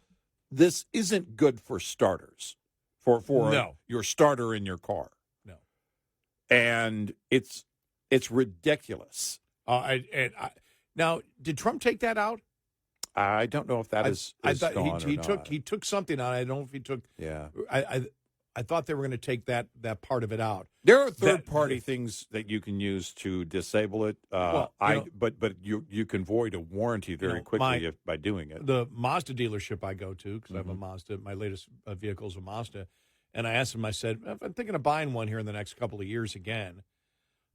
this isn't good for starters, for your starter in your car. No, and it's ridiculous. Now, did Trump take that out? I don't know if that is thought gone he or took not. he took something out. I don't know if he took. Yeah, I thought they were going to take that part of it out. There are third-party things that you can use to disable it. But you can void a warranty very quickly by doing it. The Mazda dealership I go to, because I have a Mazda, my latest vehicle is a Mazda, and I asked him, I said, if I'm thinking of buying one here in the next couple of years again,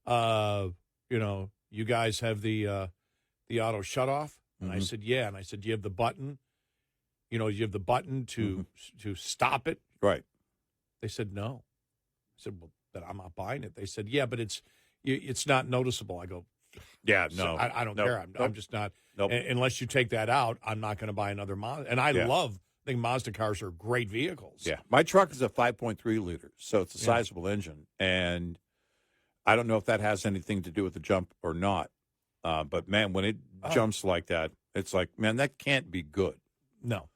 you guys have the auto shut-off? And I said, yeah. And I said, do you have the button? You have the button to stop it? Right. They said, no. I said, well, then I'm not buying it. They said, yeah, but it's not noticeable. I go, yeah, no. I don't care. I'm just not. Nope. Unless you take that out, I'm not going to buy another Mazda. And I think Mazda cars are great vehicles. Yeah. My truck is a 5.3 liter, so it's a sizable engine. And I don't know if that has anything to do with the jump or not. But, man, when it jumps like that, it's like, man, that can't be good. No.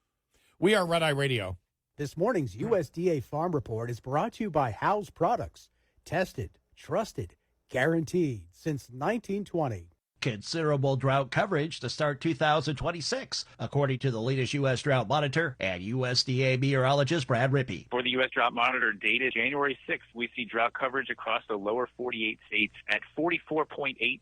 We are Red Eye Radio. This morning's USDA Farm Report is brought to you by House Products. Tested, trusted, guaranteed since 1920. Considerable drought coverage to start 2026, according to the latest U.S. Drought Monitor and USDA meteorologist Brad Rippey. For the U.S. Drought Monitor data, January 6th, we see drought coverage across the lower 48 states at 44.8%.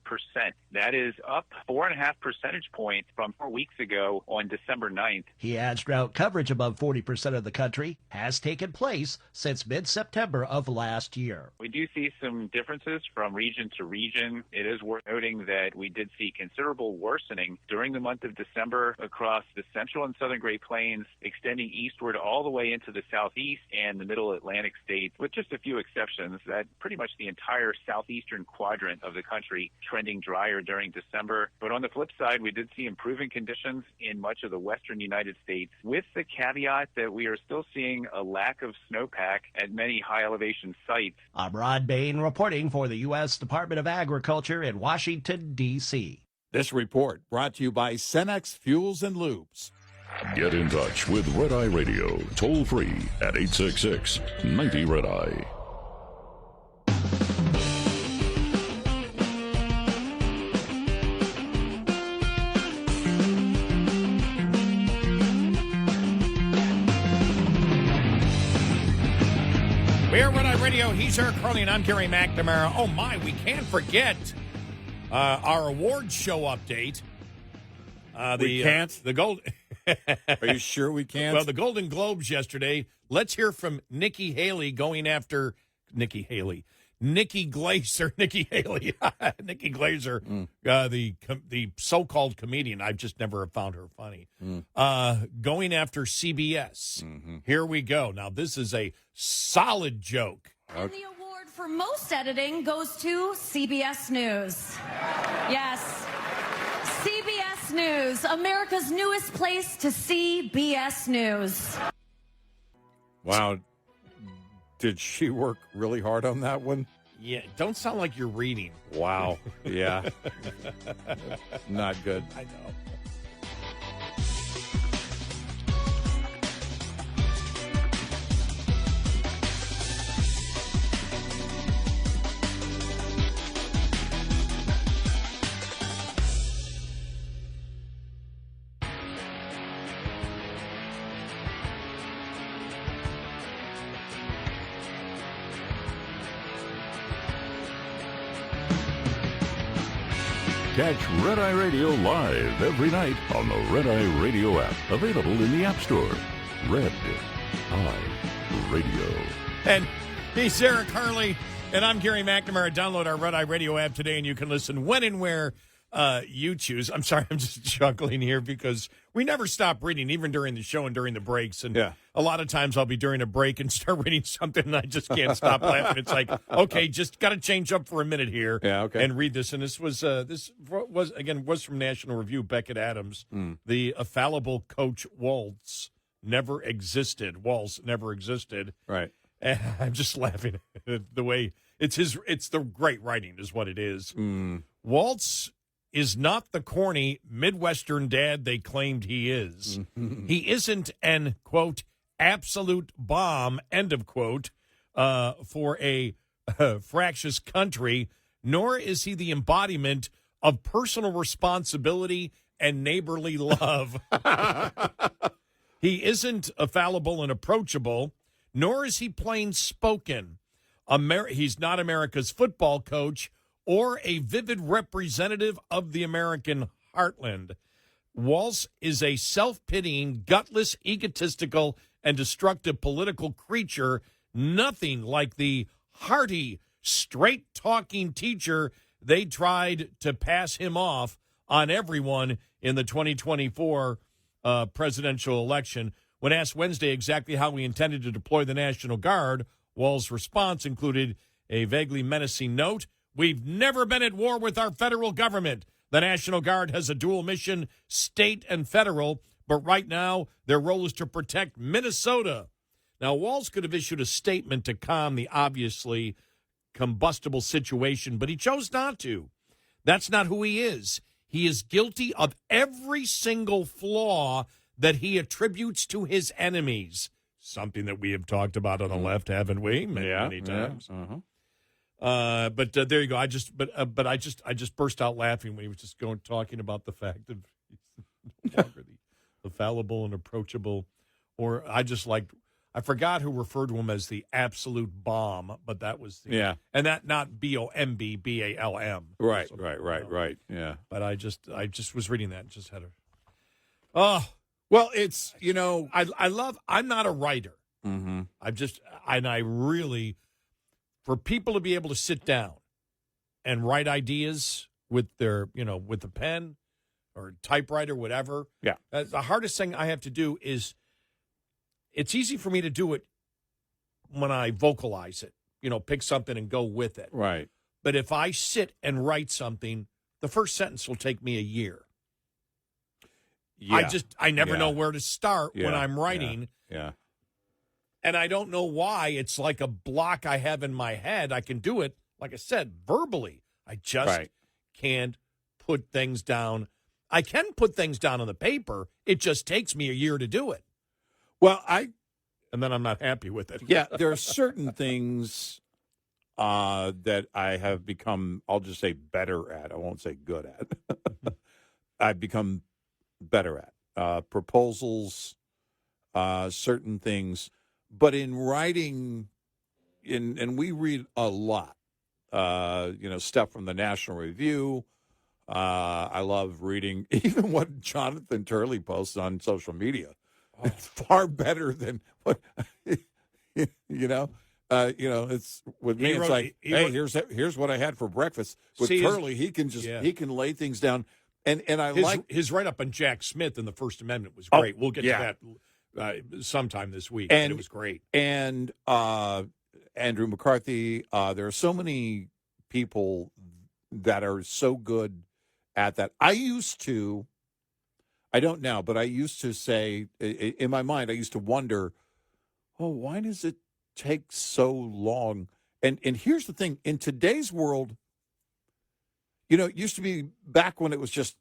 That is up 4.5 percentage points from 4 weeks ago on December 9th. He adds drought coverage above 40% of the country has taken place since mid-September of last year. We do see some differences from region to region. It is worth noting that we did see considerable worsening during the month of December across the central and southern Great Plains, extending eastward all the way into the southeast and the middle Atlantic states, with just a few exceptions. That pretty much the entire southeastern quadrant of the country trending drier during December. But on the flip side, we did see improving conditions in much of the western United States, with the caveat that we are still seeing a lack of snowpack at many high elevation sites. I'm Rod Bain reporting for the U.S. Department of Agriculture in Washington, D.C. This report brought to you by Cenex Fuels and Lubes. Get in touch with Red Eye Radio, toll free at 866-90-RED-EYE. We're Red Eye Radio. He's Eric Harley, and I'm Gary McNamara. Oh, my, we can't forget our awards show update. We can't? The gold. Are you sure we can't? Well, the Golden Globes yesterday. Let's hear from Nikki Haley going after Nikki Haley. Nikki Glaser, Nikki Haley, Nikki Glaser, the so-called comedian. I've just never found her funny. Going after CBS. Here we go. Now, this is a solid joke. And the award for most editing goes to CBS News. Yes. CBS News, America's newest place to see BS News. Wow. Did she work really hard on that one? Yeah, don't sound like you're reading. Wow. Yeah. Not good. I know. Catch Red Eye Radio live every night on the Red Eye Radio app. Available in the App Store. Red Eye Radio. And he's Eric Harley, and I'm Gary McNamara. Download our Red Eye Radio app today, and you can listen when and where you choose. I'm sorry, I'm just chuckling here because we never stop reading, even during the show and during the breaks. And a lot of times I'll be during a break and start reading something, and I just can't stop laughing. It's like, okay, just got to change up for a minute here and read this. And this was from National Review, Beckett Adams. The fallible coach Waltz never existed. Waltz never existed. Right. And I'm just laughing at the way it's the great writing is what it is. Waltz is not the corny Midwestern dad they claimed he is. He isn't an, quote, absolute bomb, end of quote, for a fractious country, nor is he the embodiment of personal responsibility and neighborly love. He isn't fallible and approachable, nor is he plain spoken. He's not America's football coach or a vivid representative of the American heartland. Waltz is a self-pitying, gutless, egotistical, and destructive political creature, nothing like the hearty, straight-talking teacher they tried to pass him off on everyone in the 2024 presidential election. When asked Wednesday exactly how he intended to deploy the National Guard, Walz's response included a vaguely menacing note: "We've never been at war with our federal government. The National Guard has a dual mission, state and federal, but right now their role is to protect Minnesota." Now, Walz could have issued a statement to calm the obviously combustible situation, but he chose not to. That's not who he is. He is guilty of every single flaw that he attributes to his enemies, something that we have talked about on the left, haven't we? Many times. But there you go. I just burst out laughing when he was just talking about the fact that he's no longer the fallible and approachable, or I forgot who referred to him as the absolute bomb, but that was and that not B-O-M-B, B-A-L-M. Right, so, right. Yeah. But I just was reading that and just had well, it's I'm not a writer. I really, for people to be able to sit down and write ideas with their, with the pen or typewriter, whatever. Yeah. The hardest thing I have to do is, it's easy for me to do it when I vocalize it, pick something and go with it. Right. But if I sit and write something, the first sentence will take me a year. Yeah. I never know where to start when I'm writing. Yeah. And I don't know why. It's like a block I have in my head. I can do it, like I said, verbally. I just can't put things down. I can put things down on the paper. It just takes me a year to do it. Well, and then I'm not happy with it. Yeah, there are certain things that I have become, I'll just say, better at. I won't say good at. I've become better at. Proposals, certain things. But in writing, and we read a lot, stuff from the National Review, I love reading even what Jonathan Turley posts on social media. Oh. It's far better than what it's with me. It's like, hey, here's what I had for breakfast. With Turley, he can lay things down, and I like his write up on Jack Smith and the First Amendment was great. We'll get to that sometime this week. And it was great. And Andrew McCarthy. There are so many people that are so good at that. I don't now, but I used to say, in my mind, I used to wonder, why does it take so long? And here's the thing. In today's world, it used to be back when it was just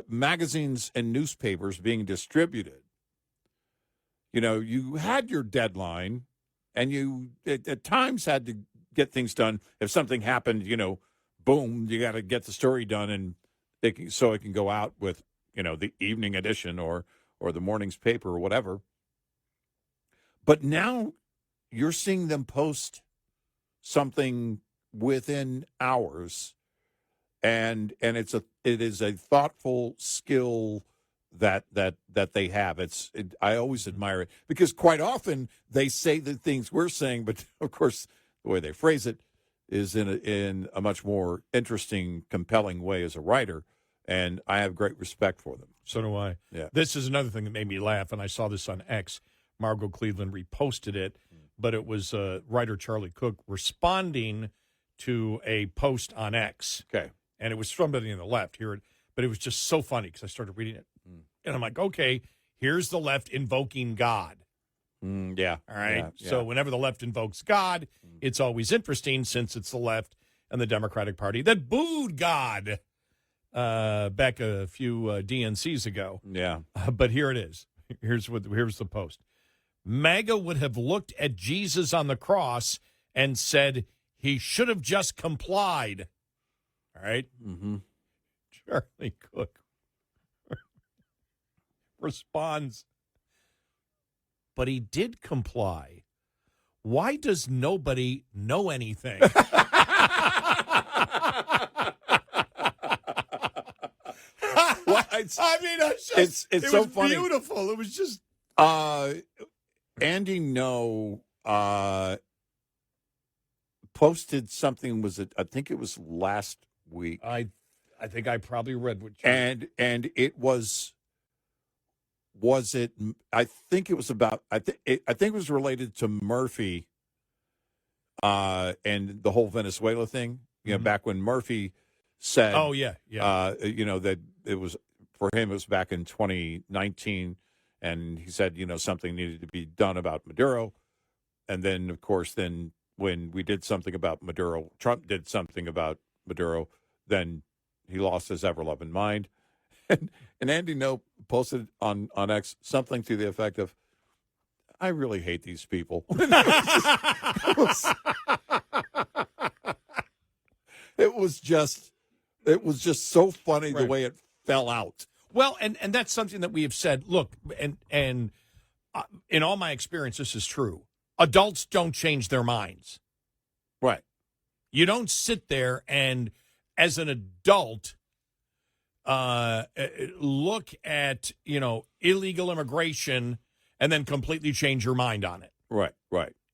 magazines and newspapers being distributed. You had your deadline, and you at times had to get things done. If something happened, boom, you got to get the story done, and so it can go out with, the evening edition or the morning's paper or whatever. But now you're seeing them post something within hours, and it is a thoughtful skill that they have. I always admire it, because quite often they say the things we're saying, but of course the way they phrase it is in a much more interesting, compelling way as a writer, and I have great respect for them. So do I. Yeah. This is another thing that made me laugh, and I saw this on X. Margot Cleveland reposted it, but it was writer Charlie Cook responding to a post on X. Okay. And it was somebody on the left here, but it was just so funny because I started reading it. And I'm like, okay, here's the left invoking God. Yeah. All right. Yeah. So whenever the left invokes God, it's always interesting, since it's the left and the Democratic Party that booed God back a few DNCs ago. Yeah. But here it is. Here's the post. MAGA would have looked at Jesus on the cross and said he should have just complied. All right. Mm-hmm. Charlie Cook responds, but he did comply. Why does nobody know anything? It's so funny. Beautiful. It was just Andy No posted something. I think it was last week. I think I probably read what you and it was it? I think it was about. I think it was related to Murphy and the whole Venezuela thing. Back when Murphy said, that it was for him. It was back in 2019, and he said, something needed to be done about Maduro. And then, of course, when we did something about Maduro, Trump did something about Maduro, then he lost his ever-loving mind. And Andy No posted on X something to the effect of, I really hate these people. It was just so funny the way it fell out. Well, and that's something that we have said. Look, and in all my experience, this is true. Adults don't change their minds. Right. You don't sit there and, as an adult, look at, illegal immigration and then completely change your mind on it. Right.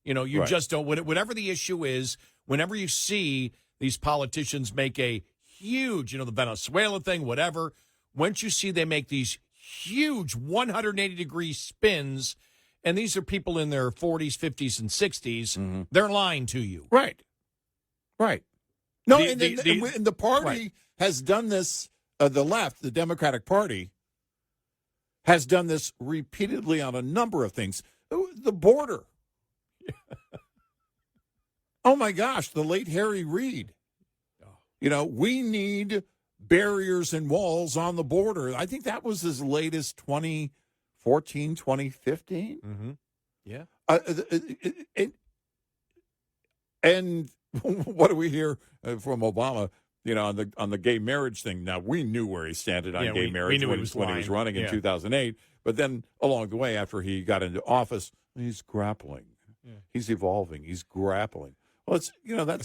You just don't. Whatever the issue is, whenever you see these politicians make a huge, the Venezuela thing, whatever, once you see they make these huge 180-degree spins, and these are people in their 40s, 50s, and 60s, they're lying to you. Right. No, and the party has done this, the left, the Democratic Party, has done this repeatedly on a number of things. The border. Oh, my gosh, the late Harry Reid. We need barriers and walls on the border. I think that was as late as 2014, 2015. Mm-hmm. Yeah. And what do we hear from Obama? On the gay marriage thing. Now, we knew where he standed on gay marriage when he was running in 2008. But then along the way, after he got into office, he's grappling. Yeah. He's evolving. He's grappling. Well, it's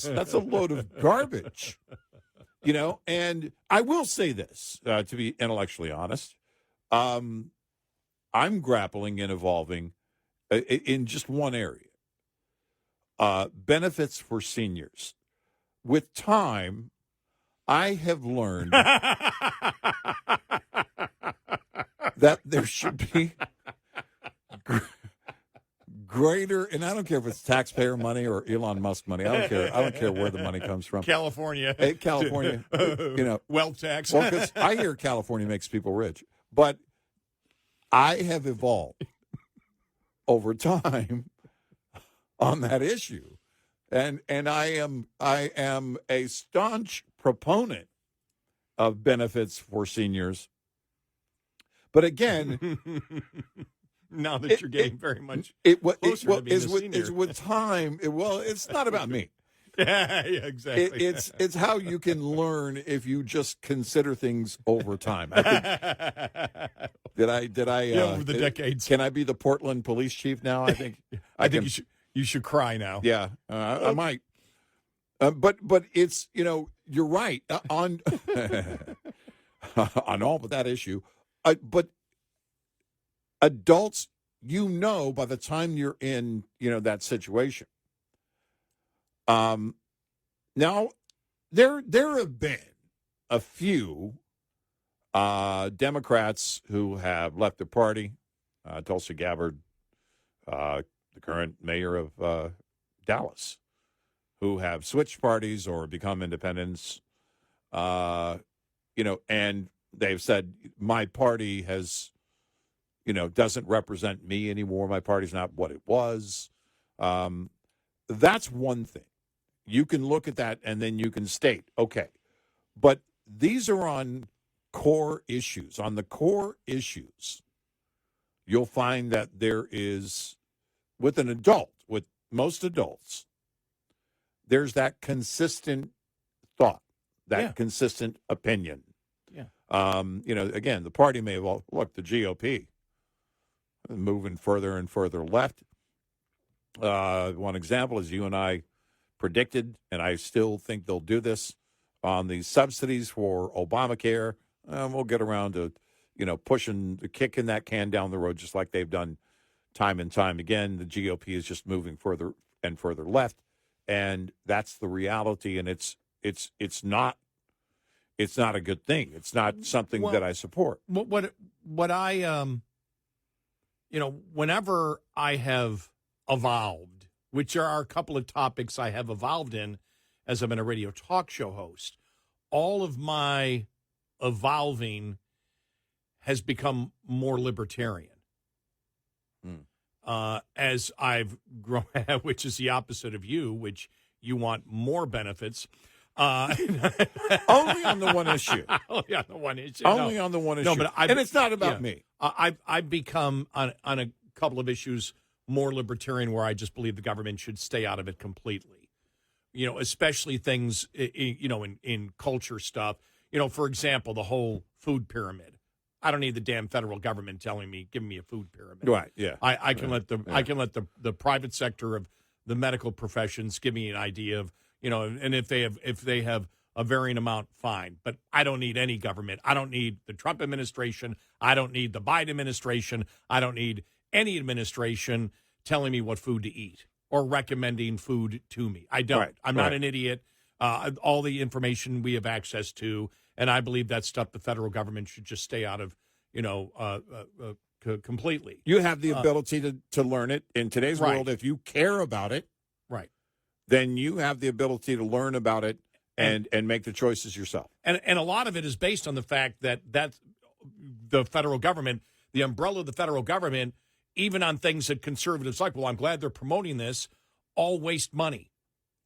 that's a load of garbage. And I will say this, to be intellectually honest. I'm grappling and evolving in just one area. Benefits for seniors. With time, I have learned that there should be greater, and I don't care if it's taxpayer money or Elon Musk money. I don't care where the money comes from. California, wealth tax. Well, because I hear California makes people rich, but I have evolved over time on that issue, and I am a staunch proponent of benefits for seniors. But again, now that you're getting very much closer to being a senior. with time. It's not about me. Yeah, exactly. It's how you can learn if you just consider things over time. I think, did I over the decades? Can I be the Portland police chief now? I think I think you should cry now. Yeah, I might. But it's you're right on on all but that issue. But adults, by the time you're in that situation. Now, there have been a few Democrats who have left the party. Tulsi Gabbard, the current mayor of Dallas, who have switched parties or become independents. And they've said my party has, doesn't represent me anymore. My party's not what it was. That's one thing. You can look at that and then you can state, okay, but these are on core issues. On the core issues, you'll find that there is, with most adults, there's that consistent thought, that consistent opinion. Yeah. Again, the party may have, look, the GOP moving further and further left. One example is you and I predicted, and I still think they'll do this, on the subsidies for Obamacare. We'll get around to, kicking that can down the road just like they've done time and time again. The GOP is just moving further and further left, and that's the reality. And it's not a good thing. It's not something that I support. What I whenever I have evolved, which are a couple of topics I have evolved in as I've been a radio talk show host, all of my evolving has become more libertarian. As I've grown, which is the opposite of you, which you want more benefits. Only on the one issue. Only on the one issue. Only on the one issue. No, but and it's not about me. I've become, on a couple of issues, more libertarian, where I just believe the government should stay out of it completely. Especially things, in culture stuff. For example, the whole food pyramid. I don't need the damn federal government giving me a food pyramid. Right, yeah. I can let the private sector of the medical professions give me an idea of, and if they have a varying amount, fine. But I don't need any government. I don't need the Trump administration. I don't need the Biden administration. I don't need any administration telling me what food to eat or recommending food to me. I don't. I'm not an idiot. All the information we have access to, and I believe that stuff the federal government should just stay out of, completely. You have the ability to learn it in today's world. If you care about it, then you have the ability to learn about it and make the choices yourself. And a lot of it is based on the fact that the federal government, the umbrella of the federal government, even on things that conservatives like, well, I'm glad they're promoting this, all waste money.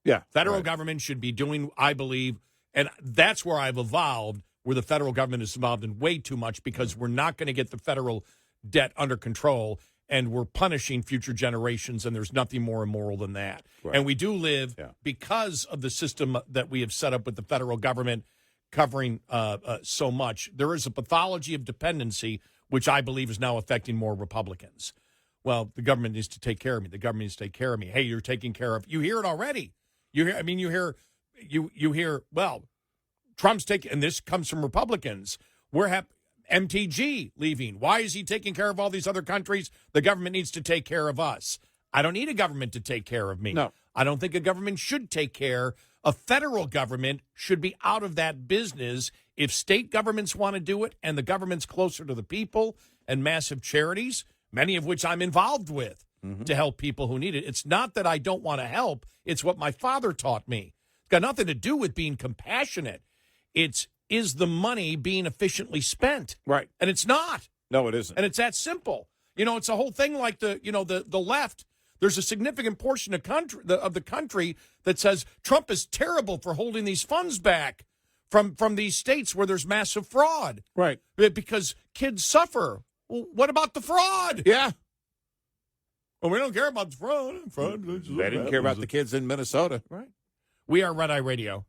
Yeah. Federal government should be doing, I believe, and that's where I've evolved, where the federal government is involved in way too much, because we're not going to get the federal debt under control, and we're punishing future generations, and there's nothing more immoral than that. Right. And we do live, because of the system that we have set up with the federal government covering so much, there is a pathology of dependency, which I believe is now affecting more Republicans. Well, the government needs to take care of me. The government needs to take care of me. Hey, you're taking care of. You hear it already. You hear. Well, Trump's taking, and this comes from Republicans, we're MTG leaving. Why is he taking care of all these other countries? The government needs to take care of us. I don't need a government to take care of me. No. I don't think a government should take care. A federal government should be out of that business. If state governments want to do it and the government's closer to the people and massive charities, many of which I'm involved with to help people who need it. It's not that I don't want to help. It's what my father taught me. It's got nothing to do with being compassionate. Is the money being efficiently spent? Right. And it's not. No, it isn't. And it's that simple. It's a whole thing like the left. There's a significant portion of the country that says Trump is terrible for holding these funds back from these states where there's massive fraud. Right. Because kids suffer. Well, what about the fraud? Yeah. Well, we don't care about the fraud. They didn't care about the kids in Minnesota. Right. We are Red Eye Radio.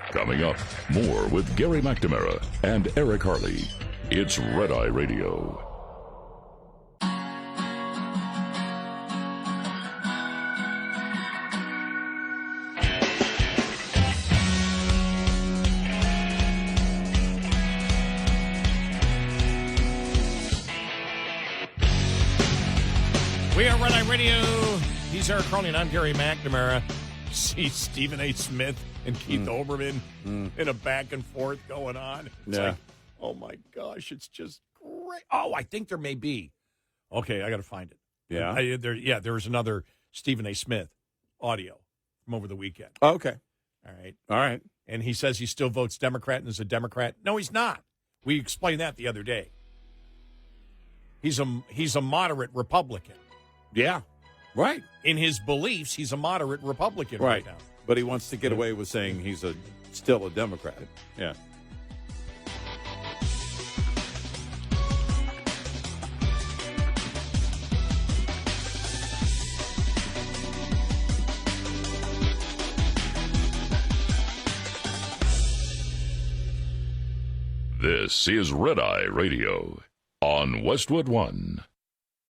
Coming up, more with Gary McNamara and Eric Harley. It's Red Eye Radio. We are Red Eye Radio. He's Eric Harley and I'm Gary McNamara. See Stephen A. Smith and Keith Olbermann in a back and forth going on. It's like, oh my gosh, it's just great. Oh, I think there may be. Okay, I got to find it. Yeah. There was another Stephen A. Smith audio from over the weekend. Okay. All right. All right. And he says he still votes Democrat and is a Democrat. No, he's not. We explained that the other day. He's a moderate Republican. Yeah. Right. In his beliefs, he's a moderate Republican right now. But he wants to get away with saying he's still a Democrat. Yeah. This is Red Eye Radio on Westwood One.